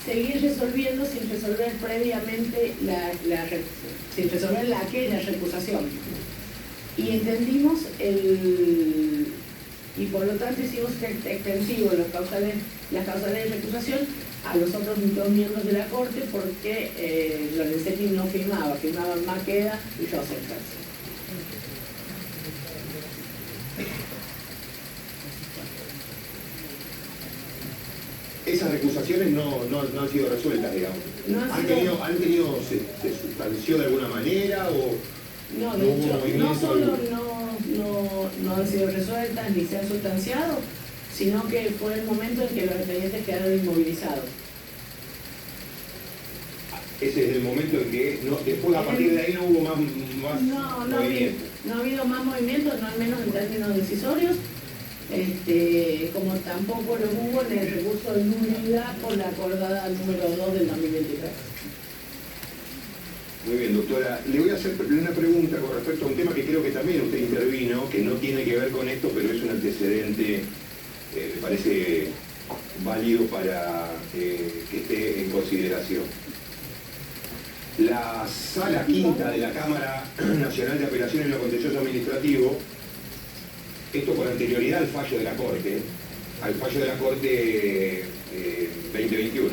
seguir resolviendo sin resolver previamente sin resolver aquella recusación. Y entendimos y por lo tanto hicimos extensivo las causales de recusación a los otros dos miembros de la Corte porque Lorenzetti no firmaban Maqueda y Rosenfeld. Esas recusaciones no han sido resueltas, digamos. ¿Han tenido se sustanció de alguna manera o no? De hecho, no solo no han sido resueltas ni se han sustanciado, sino que fue el momento en que los expedientes quedaron inmovilizados. Ese es el momento en que después a partir de ahí no hubo más movimiento. No ha habido más movimientos, no al menos en términos decisorios, como tampoco lo hubo en el recurso de nulidad por la acordada número 2 del 2023. Muy bien, doctora. Le voy a hacer una pregunta con respecto a un tema que creo que también usted intervino, que no tiene que ver con esto, pero es un antecedente, me parece válido para que esté en consideración. La Sala Quinta de la Cámara Nacional de Apelación en lo Contencioso Administrativo, esto con anterioridad al fallo de la Corte, 2021,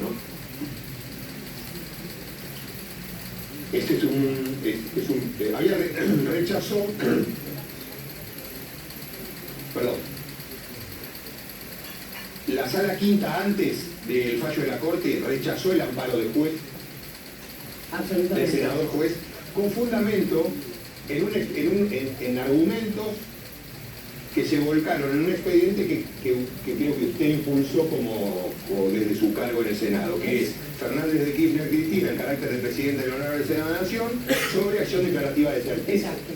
rechazó, perdón, la Sala Quinta antes del fallo de la Corte rechazó el amparo del juez, del senador juez, con fundamento en argumentos que se volcaron en un expediente que creo que usted impulsó como desde su cargo en el Senado, que es Fernández de Kirchner Cristina, en carácter de presidente del Honorable Senado de la Nación, sobre acción declarativa de certeza. Exacto.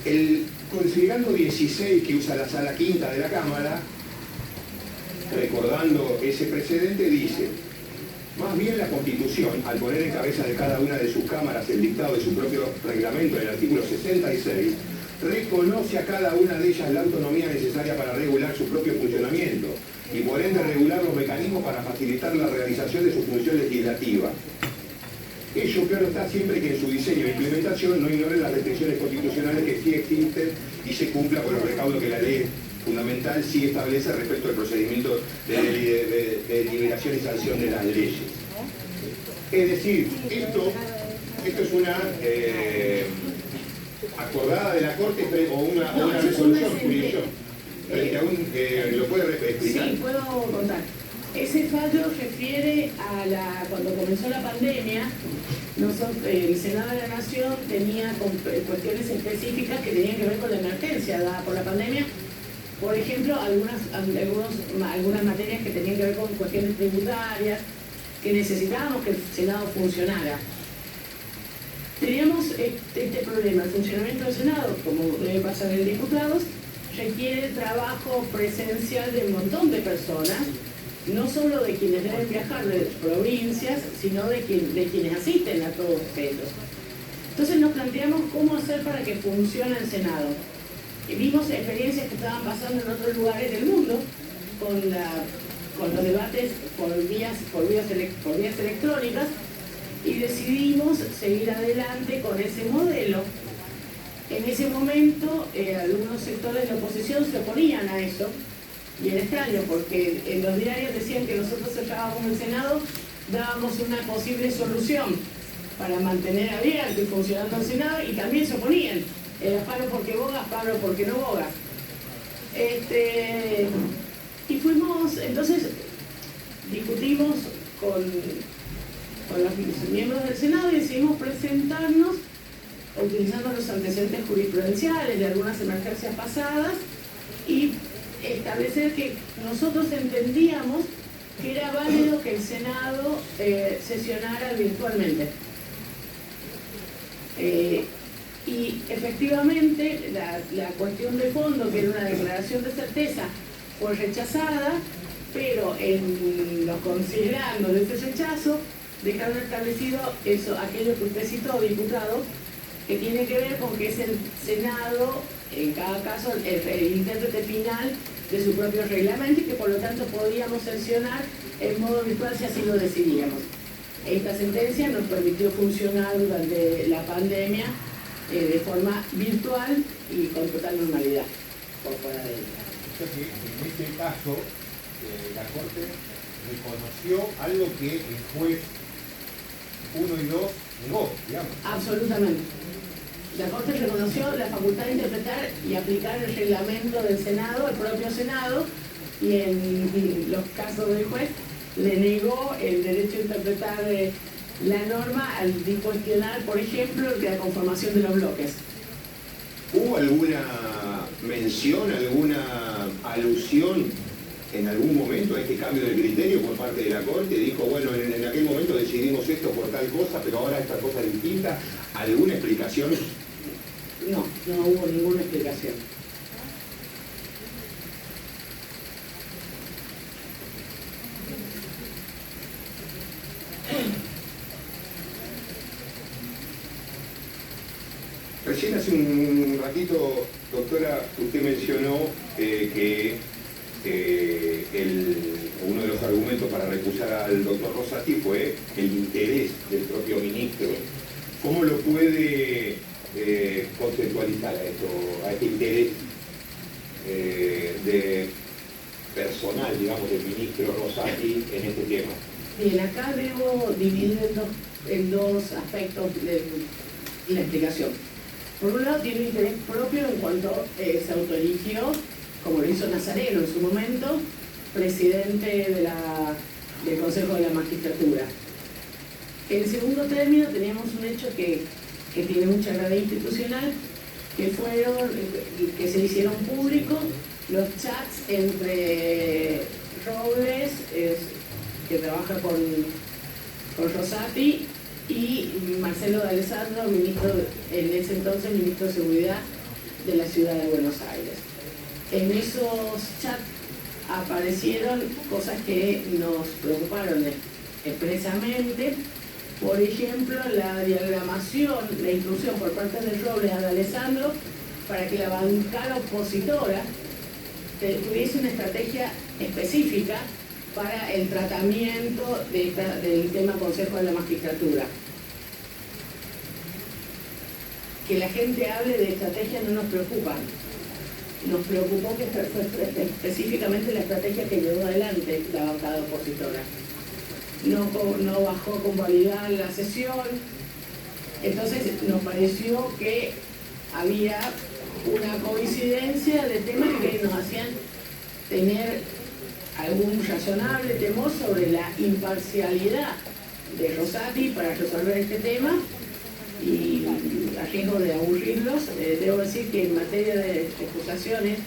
El considerando 16 que usa la Sala Quinta de la Cámara, recordando ese precedente, dice: más bien la Constitución, al poner en cabeza de cada una de sus cámaras el dictado de su propio reglamento en el artículo 66, reconoce a cada una de ellas la autonomía necesaria para regular su propio funcionamiento y por ende regular los mecanismos para facilitar la realización de su función legislativa. Ello claro está siempre que en su diseño e implementación no ignoren las restricciones constitucionales que sí existen y se cumpla con los recaudos que la ley fundamental sí establece respecto al procedimiento de deliberación y sanción de las leyes. Es decir, esto es una acordada de la Corte o una resolución, jurisdicción. ¿Lo puede explicar? Sí, puedo contar. Ese fallo refiere a cuando comenzó la pandemia, el Senado de la Nación tenía cuestiones específicas que tenían que ver con la emergencia dada por la pandemia. Por ejemplo, algunas materias que tenían que ver con cuestiones tributarias, que necesitábamos que el Senado funcionara. Teníamos este problema, el funcionamiento del Senado, como debe pasar en diputados, requiere trabajo presencial de un montón de personas, no solo de quienes deben viajar de provincias, sino de quienes asisten a todos ellos. Entonces nos planteamos cómo hacer para que funcione el Senado. Y vimos experiencias que estaban pasando en otros lugares del mundo con los debates por vías electrónicas y decidimos seguir adelante con ese modelo. En ese momento algunos sectores de la oposición se oponían a eso y era extraño porque en los diarios decían que nosotros cerrábamos el Senado, dábamos una posible solución para mantener abierto y funcionando el Senado y también se oponían. Era paro porque bogas, paro porque no bogas. Y entonces discutimos con los miembros del Senado y decidimos presentarnos utilizando los antecedentes jurisprudenciales de algunas emergencias pasadas y establecer que nosotros entendíamos que era válido que el Senado sesionara virtualmente. Y efectivamente la cuestión de fondo, que era una declaración de certeza, fue rechazada, pero en los considerandos de ese rechazo dejaron establecido aquello que usted citó, diputado, que tiene que ver con que es el Senado, en cada caso, el intérprete final de su propio reglamento y que por lo tanto podíamos sancionar en modo virtual si así lo decidíamos. Esta sentencia nos permitió funcionar durante la pandemia de forma virtual y con total normalidad por fuera de ella. O sea que en este caso la Corte reconoció algo que el juez 1 y 2 negó, digamos. Absolutamente. La Corte reconoció la facultad de interpretar y aplicar el reglamento del Senado, el propio Senado, y en los casos del juez le negó el derecho a interpretar la norma al cuestionar, por ejemplo, la conformación de los bloques. ¿Hubo alguna mención, alguna alusión en algún momento a este cambio de criterio por parte de la Corte? Dijo, bueno, en aquel momento decidimos esto por tal cosa, pero ahora esta cosa es distinta. ¿Alguna explicación? No, no hubo ninguna explicación. Recién hace un ratito, doctora, usted mencionó que uno de los argumentos para recusar al doctor Rosati fue el interés del propio ministro. ¿Cómo lo puede conceptualizar a este interés de personal, digamos, del ministro Rosati en este tema? Bien, acá debo dividir en dos aspectos de la explicación. Por un lado, tiene un interés propio en cuanto se autoeligió, como lo hizo Nazareno en su momento, presidente del Consejo de la Magistratura. En segundo término, teníamos un hecho que tiene mucha gravedad institucional, que se hicieron públicos los chats entre Robles, que trabaja con Rosati, y Marcelo D'Alessandro, en ese entonces ministro de Seguridad de la Ciudad de Buenos Aires. En esos chats aparecieron cosas que nos preocuparon expresamente. Por ejemplo, la diagramación, la instrucción por parte de Robles a D'Alessandro para que la bancada opositora tuviese una estrategia específica para el tratamiento del tema Consejo de la Magistratura. Que la gente hable de estrategia no nos preocupa. Nos preocupó que fue específicamente la estrategia que llevó adelante la bancada opositora. No bajó con validad la sesión. Entonces nos pareció que había una coincidencia de temas que nos hacían tener algún razonable temor sobre la imparcialidad de Rosati para resolver este tema, y a riesgo de aburrirlos, debo decir que en materia de acusaciones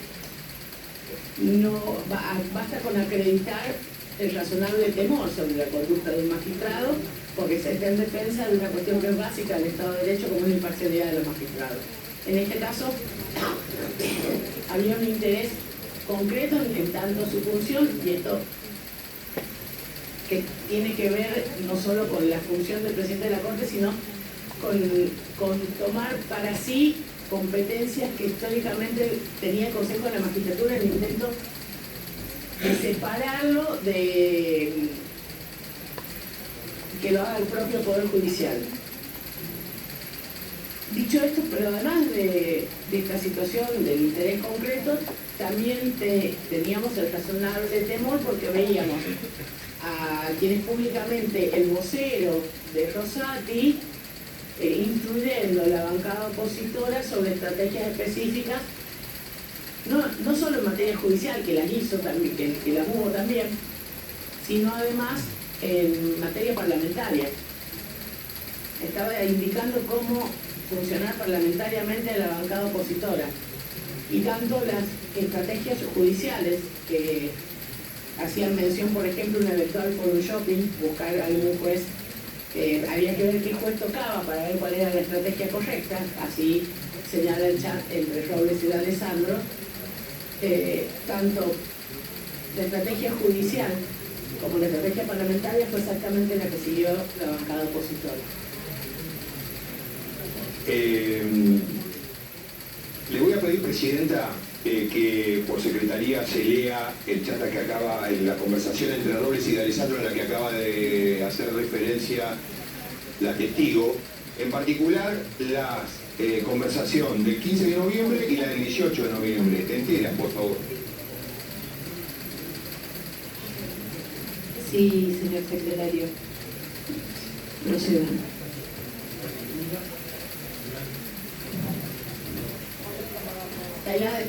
basta con acreditar el razonable temor sobre la conducta de un magistrado, porque se está en defensa de una cuestión que es básica del Estado de Derecho, como la imparcialidad de los magistrados. En este caso, había un interés concreto en tanto su función, y esto que tiene que ver no solo con la función del presidente de la Corte, sino con tomar para sí competencias que históricamente tenía el Consejo de la Magistratura en el intento de separarlo de que lo haga el propio Poder Judicial. Dicho esto, pero además de esta situación del interés concreto, también teníamos el razonable temor porque veíamos a quienes públicamente el vocero de Rosati instruyendo a la bancada opositora sobre estrategias específicas, no solo en materia judicial, que las hizo también, que las hubo también, sino además en materia parlamentaria. Estaba indicando cómo funcionar parlamentariamente a la bancada opositora, y tanto las estrategias judiciales que hacían mención, por ejemplo, un eventual forum shopping, buscar algún juez, había que ver qué juez tocaba para ver cuál era la estrategia correcta, así señala el chat entre Robles y D'Alessandro. Tanto la estrategia judicial como la estrategia parlamentaria fue exactamente la que siguió la bancada opositora. Le voy a pedir, Presidenta, que por secretaría se lea el chat que acaba, en la conversación entre Robles y de Alessandro en la que acaba de hacer referencia la testigo, en particular la conversación del 15 de noviembre y la del 18 de noviembre, enteras, por favor. Sí, señor secretario. Proceda. Gracias.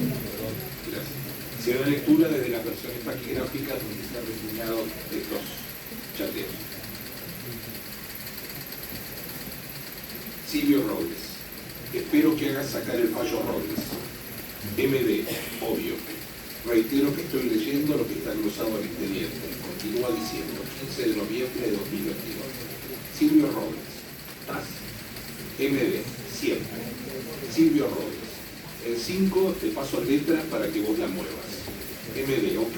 Se da lectura desde las versiones taquigráficas donde están reseñados estos chateos. Silvio Robles. Espero que hagas sacar el fallo Robles. MD, obvio. Reitero que estoy leyendo lo que está glosado al expediente. Continúa diciendo, 15 de noviembre de 2022. Silvio Robles. TAS. MD, siempre. Silvio Robles. En 5 te paso letras para que vos la muevas. MD, ok.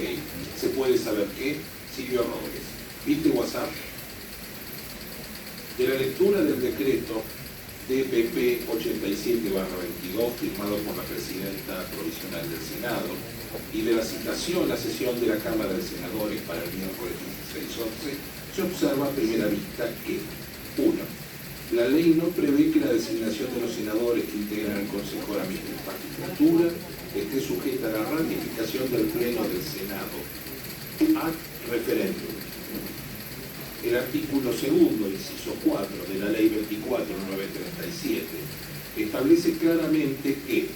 ¿Se puede saber qué? Silvio Robles. ¿Viste WhatsApp? De la lectura del decreto DPP 87/22, firmado por la Presidenta Provisional del Senado, y de la citación a la sesión de la Cámara de Senadores para el miércoles 16-11, se observa a primera vista que 1. La ley no prevé que la designación de los senadores que integran el Consejo de la Magistratura esté sujeta a la ratificación del Pleno del Senado ad referéndum. El artículo 2, inciso 4 de la Ley 24.937 establece claramente que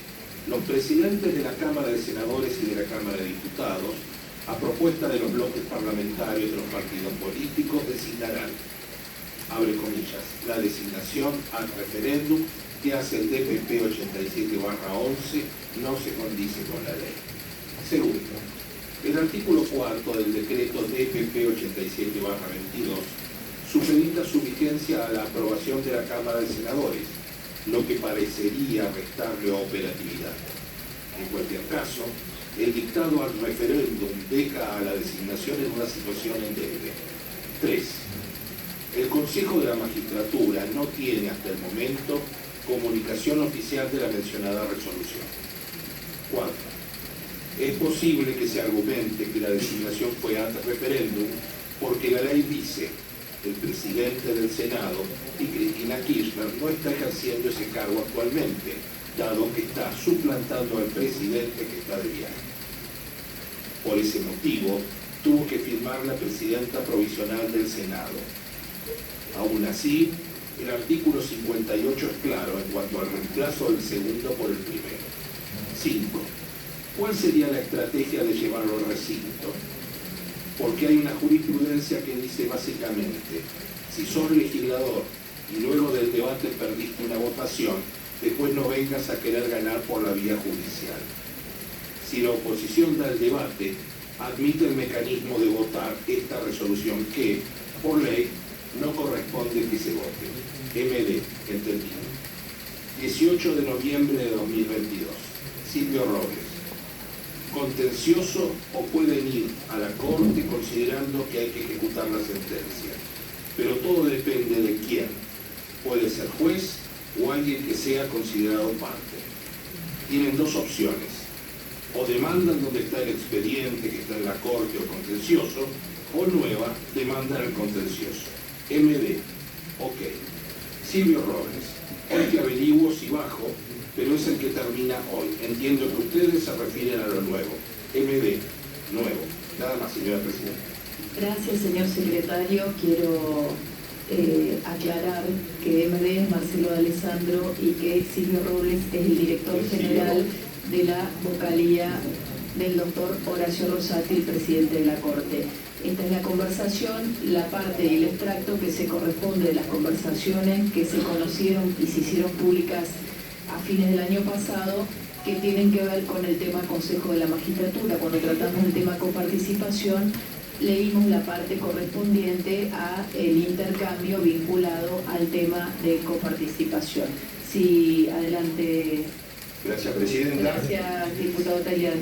los presidentes de la Cámara de Senadores y de la Cámara de Diputados, a propuesta de los bloques parlamentarios de los partidos políticos, designarán, abre comillas, la designación al referéndum que hace el DPP 87/11 no se condice con la ley. Segundo, el artículo 4 del decreto DPP 87/22 supedita su vigencia a la aprobación de la Cámara de Senadores, lo que parecería restarle operatividad. En cualquier caso, el dictado al referéndum deja a la designación en una situación endeble. 3. El Consejo de la Magistratura no tiene hasta el momento comunicación oficial de la mencionada resolución. 4. Es posible que se argumente que la designación fue ad referéndum porque la ley dice el presidente del Senado y Cristina Kirchner no está ejerciendo ese cargo actualmente, dado que está suplantando al presidente que está de viaje. Por ese motivo, tuvo que firmar la presidenta provisional del Senado. Aún así, el artículo 58 es claro en cuanto al reemplazo del segundo por el primero. 5. ¿Cuál sería la estrategia de llevarlo al recinto? Porque hay una jurisprudencia que dice básicamente, si sos legislador y luego del debate perdiste una votación, después no vengas a querer ganar por la vía judicial. Si la oposición da el debate, admite el mecanismo de votar esta resolución que, por ley, no corresponde que se vote. MD, entendido. 18 de noviembre de 2022. Silvio Robles. Contencioso o pueden ir a la Corte considerando que hay que ejecutar la sentencia. Pero todo depende de quién. Puede ser juez o alguien que sea considerado parte. Tienen dos opciones. O demandan donde está el expediente que está en la Corte o contencioso, o nueva, demandan el contencioso. MD, ok. Silvio Robles, hoy que averiguo si bajo, pero es el que termina hoy. Entiendo que ustedes se refieren a lo nuevo. MD, nuevo. Nada más, señora Presidenta. Gracias, señor secretario. Quiero aclarar que MD es Marcelo de Alessandro y que Silvio Robles es el director general de la vocalía del doctor Horacio Rosati, el presidente de la Corte. Esta es la conversación, la parte y el extracto que se corresponde de las conversaciones que se conocieron y se hicieron públicas a fines del año pasado, que tienen que ver con el tema Consejo de la Magistratura. Cuando tratamos el tema coparticipación, leímos la parte correspondiente a el intercambio vinculado al tema de coparticipación. Sí, adelante. Gracias, Presidenta. Gracias, diputado Talián.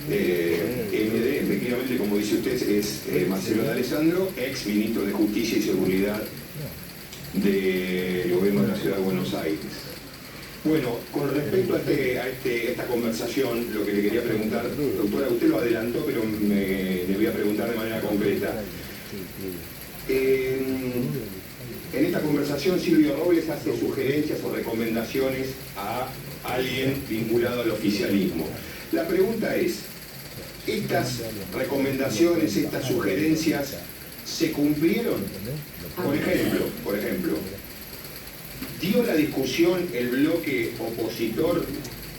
MD, efectivamente, como dice usted, es Marcelo de Alessandro, ex ministro de Justicia y Seguridad del Gobierno de la Ciudad de Buenos Aires. Bueno, con respecto a esta conversación, lo que le quería preguntar, doctora, usted lo adelantó, pero le voy a preguntar de manera concreta. En esta conversación Silvio Robles hace sugerencias o recomendaciones a alguien vinculado al oficialismo. La pregunta es, ¿estas recomendaciones, estas sugerencias se cumplieron? Por ejemplo, ¿dio la discusión el bloque opositor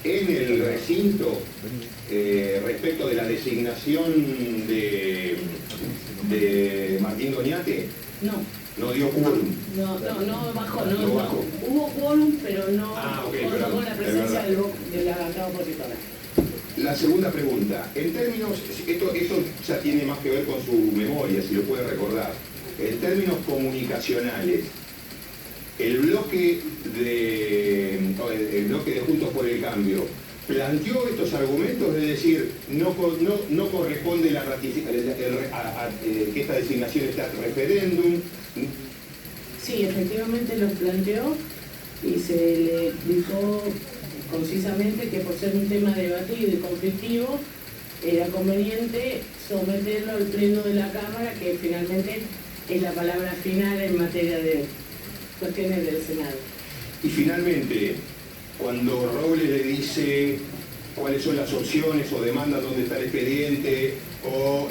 en el recinto respecto de la designación de Martín Doñate? No. ¿No dio quórum? No bajó. Hubo quórum, pero no okay, con la presencia de la bancada opositora. La segunda pregunta, en términos, esto ya tiene más que ver con su memoria, si lo puede recordar, en términos comunicacionales, el bloque de Juntos por el Cambio planteó estos argumentos de decir no corresponde que esta designación esté al referéndum. Sí, efectivamente los planteó y se le dijo concisamente que por ser un tema debatido y conflictivo era conveniente someterlo al pleno de la Cámara, que finalmente es la palabra final en materia de cuestiones del Senado. Y finalmente, cuando Robles le dice cuáles son las opciones o demanda dónde está el expediente o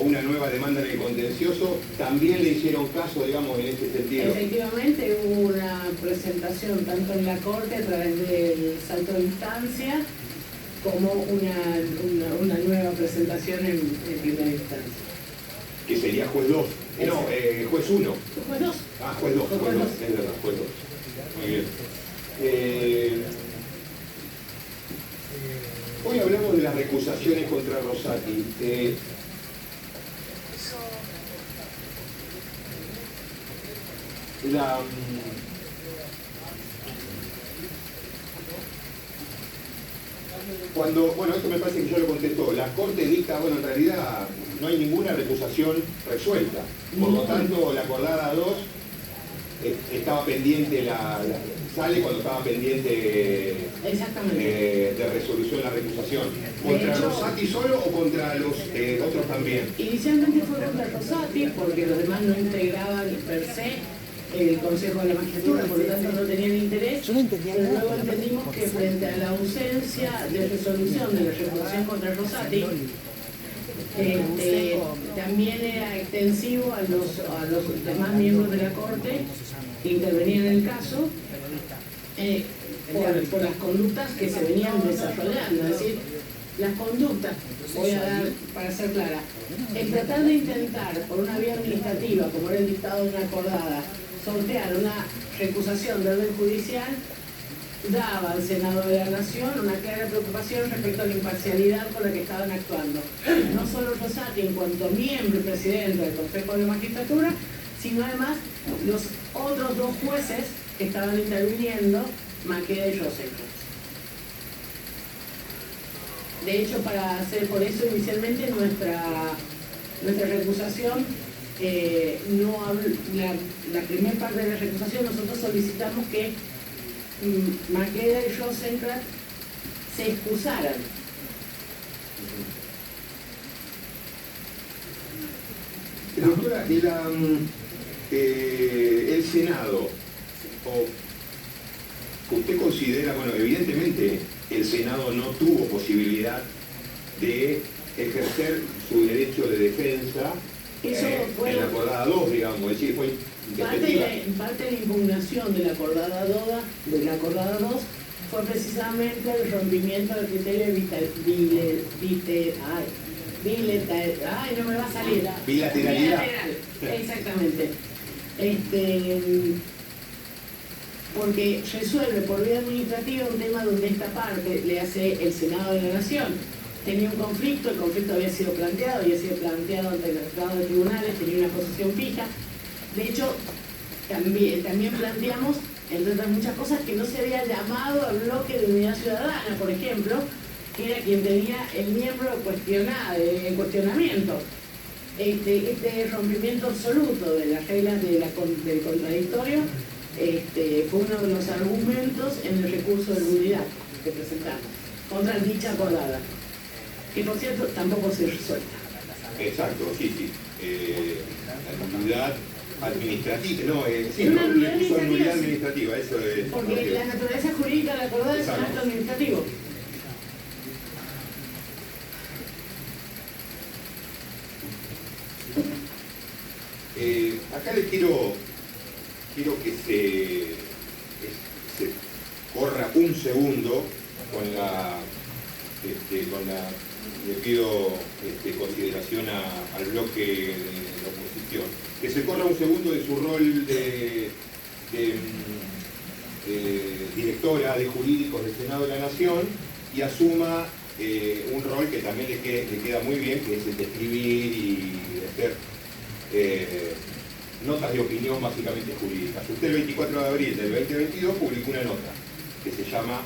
una nueva demanda en el contencioso, también le hicieron caso, digamos, en ese sentido. Efectivamente hubo una presentación tanto en la Corte a través del salto de instancia como una nueva presentación en primera instancia. Que sería juez 2. No, juez 1. Juez 2. Ah, juez 2, es verdad, juez 2. Muy bien. Hoy hablamos de las recusaciones contra Rosati. Bueno, esto me parece que yo lo contestó. La Corte dicta, bueno, en realidad no hay ninguna recusación resuelta. Por lo tanto, la acordada 2 estaba pendiente, sale cuando estaba pendiente de resolución la recusación. ¿Contra Rosati solo o contra los otros también? Inicialmente fue contra Rosati porque los demás no integraban per se el Consejo de la Magistratura, por lo tanto no tenían interés, pero luego entendimos que frente a la ausencia de resolución de la recusación contra Rosati, también era extensivo a los demás miembros de la Corte que intervenían en el caso por las conductas que se venían desarrollando. Es decir, las conductas, voy a dar para ser clara, el tratar de intentar por una vía administrativa, como era el dictado de una acordada, sortear una recusación de orden judicial, daba al Senado de la Nación una clara preocupación respecto a la imparcialidad con la que estaban actuando. No solo Rosati en cuanto miembro y presidente del Consejo de la Magistratura, sino además los otros dos jueces que estaban interviniendo, Maqueda y Rosenkrantz. De hecho, para hacer por eso inicialmente nuestra recusación, la primera parte de la recusación nosotros solicitamos que Maqueda y Rosenkrantz se excusaran. Doctora, el Senado, ¿usted considera, bueno, evidentemente el Senado no tuvo posibilidad de ejercer su derecho de defensa en la acordada 2, digamos, es decir, fue parte de la impugnación de la acordada 2 fue precisamente el rompimiento del criterio de bilateralidad. Exactamente. Porque resuelve por vía administrativa un tema donde esta parte le hace el Senado de la Nación. Tenía un conflicto, el conflicto había sido planteado ante el juzgado de tribunales, tenía una posición fija. De hecho, también planteamos, entre otras muchas cosas, que no se había llamado al bloque de Unidad Ciudadana, por ejemplo, que era quien tenía el miembro en cuestionamiento. Este rompimiento absoluto de las reglas del contradictorio fue uno de los argumentos en el recurso de nulidad que presentamos contra dicha acordada, que por cierto tampoco se resuelta. Exacto, sí, sí. La nulidad administrativa, no, sí, Una no, nulidad recurso de nulidad administrativa, administrativa, eso es. Porque la naturaleza jurídica de la acordada es un acto administrativo. Acá le quiero que se corra un segundo con la le pido consideración al bloque de la oposición, que se corra un segundo de su rol de directora de jurídicos del Senado de la Nación y asuma un rol que también le queda muy bien, que es el de escribir y de hacer notas de opinión básicamente jurídicas. Usted el 24 de abril del 2022 publicó una nota que se llama,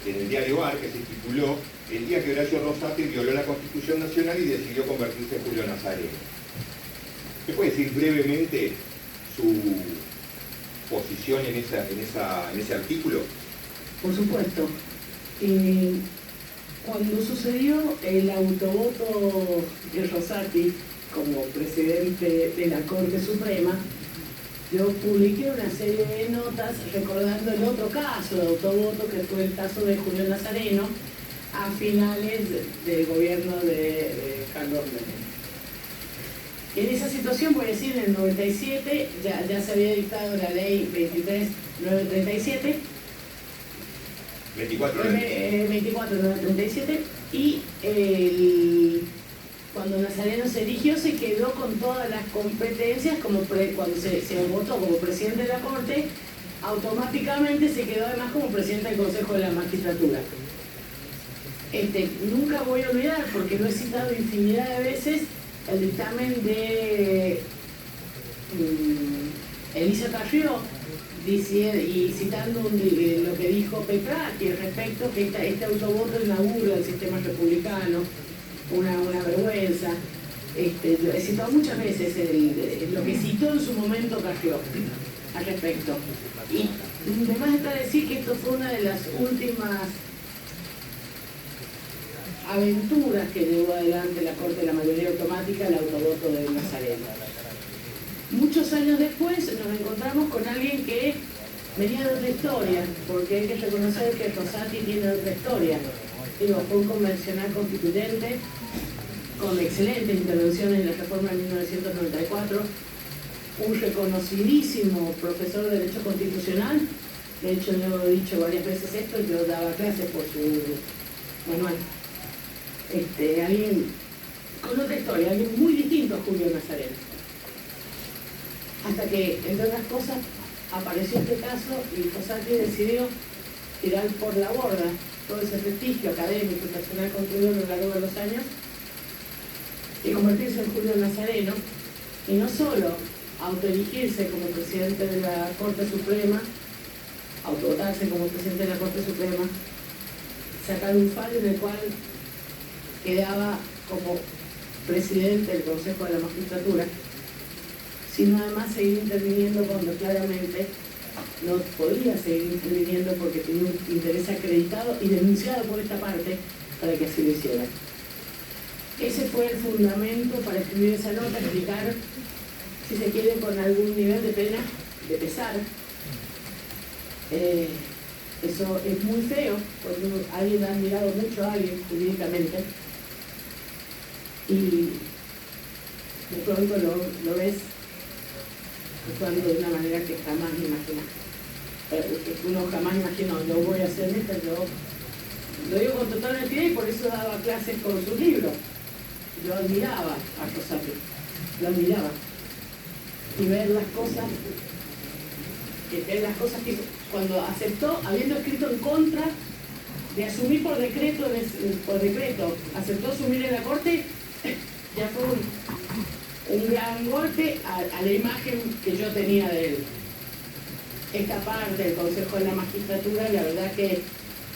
en el diario AR, que se tituló "El día que Horacio Rosati violó la Constitución Nacional y decidió convertirse en Julio Nazareno". ¿Me puede decir brevemente su posición en ese artículo? Por supuesto. Cuando sucedió el autovoto de Rosati como presidente de la Corte Suprema, yo publiqué una serie de notas recordando el otro caso de autovoto, que fue el caso de Julio Nazareno, a finales del gobierno de Carlos Menem. En esa situación, voy a decir, en el 97 ya se había dictado la ley 23.937, 24.937, y cuando Nazareno se eligió se quedó con todas las competencias, cuando se votó como presidente de la Corte, automáticamente se quedó además como presidente del Consejo de la Magistratura. Nunca voy a olvidar, porque lo he citado infinidad de veces, el dictamen de Elisa Carrió, y citando lo que dijo Petrarca respecto que este autovoto inaugura el sistema republicano, una vergüenza. He citado muchas veces lo que citó en su momento Carrió al respecto. Y además está decir que esto fue una de las últimas aventuras que llevó adelante la Corte de la Mayoría Automática, el autovoto de Nazareno. Muchos años después nos encontramos con alguien que venía de otra historia, porque hay que reconocer que Rosati tiene otra historia. Fue un convencional constituyente con excelentes intervenciones en la reforma de 1994, un reconocidísimo profesor de Derecho Constitucional. De hecho, yo he dicho varias veces esto, yo daba clases por su manual. Alguien con otra historia, alguien muy distinto a Julio Nazareno. Hasta que, entre otras cosas, apareció este caso y Rosati decidió tirar por la borda todo ese prestigio académico y personal construido a lo largo de los años y convertirse en Julio Nazareno, y no solo autoelegirse como presidente de la Corte Suprema, autovotarse como presidente de la Corte Suprema, sacar un fallo en el cual quedaba como presidente del Consejo de la Magistratura, sino además seguir interviniendo cuando claramente no podía seguir interviniendo porque tenía un interés acreditado y denunciado por esta parte para que así lo hiciera. Ese fue el fundamento para escribir esa nota, explicar, si se quiere, con algún nivel de pena, de pesar. Eso es muy feo, porque alguien ha admirado mucho a alguien jurídicamente y de pronto lo ves actuando de una manera que jamás imaginas. Que uno jamás imaginó, yo voy a hacer esto, yo lo digo con total honestidad y por eso daba clases con sus libros. Yo admiraba a Rosati, lo admiraba. Y ver las cosas que cuando aceptó, habiendo escrito en contra de asumir por decreto, aceptó asumir en la Corte, ya fue un gran golpe a la imagen que yo tenía de él. Esta parte del Consejo de la Magistratura, la verdad que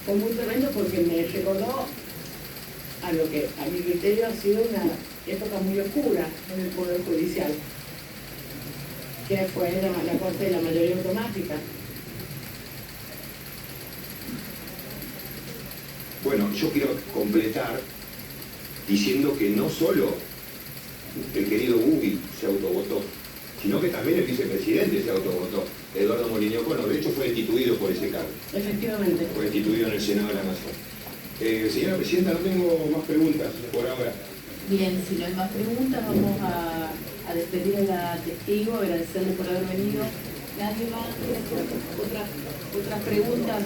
fue muy tremendo porque me recordó a lo que a mi criterio ha sido una época muy oscura en el Poder Judicial. que fue la Corte de la mayoría automática. Bueno, yo quiero completar diciendo que no solo el querido Bugui se autovotó, sino que también el vicepresidente se autovotó, Eduardo Molineux Cono. De hecho fue destituido por ese cargo. Efectivamente. Fue destituido en el Senado de la Nación. Señora Presidenta, no tengo más preguntas por ahora. Bien, si no hay más preguntas, vamos a despedir a la testigo, agradecerle por haber venido. ¿Nadie más? ¿Otras preguntas?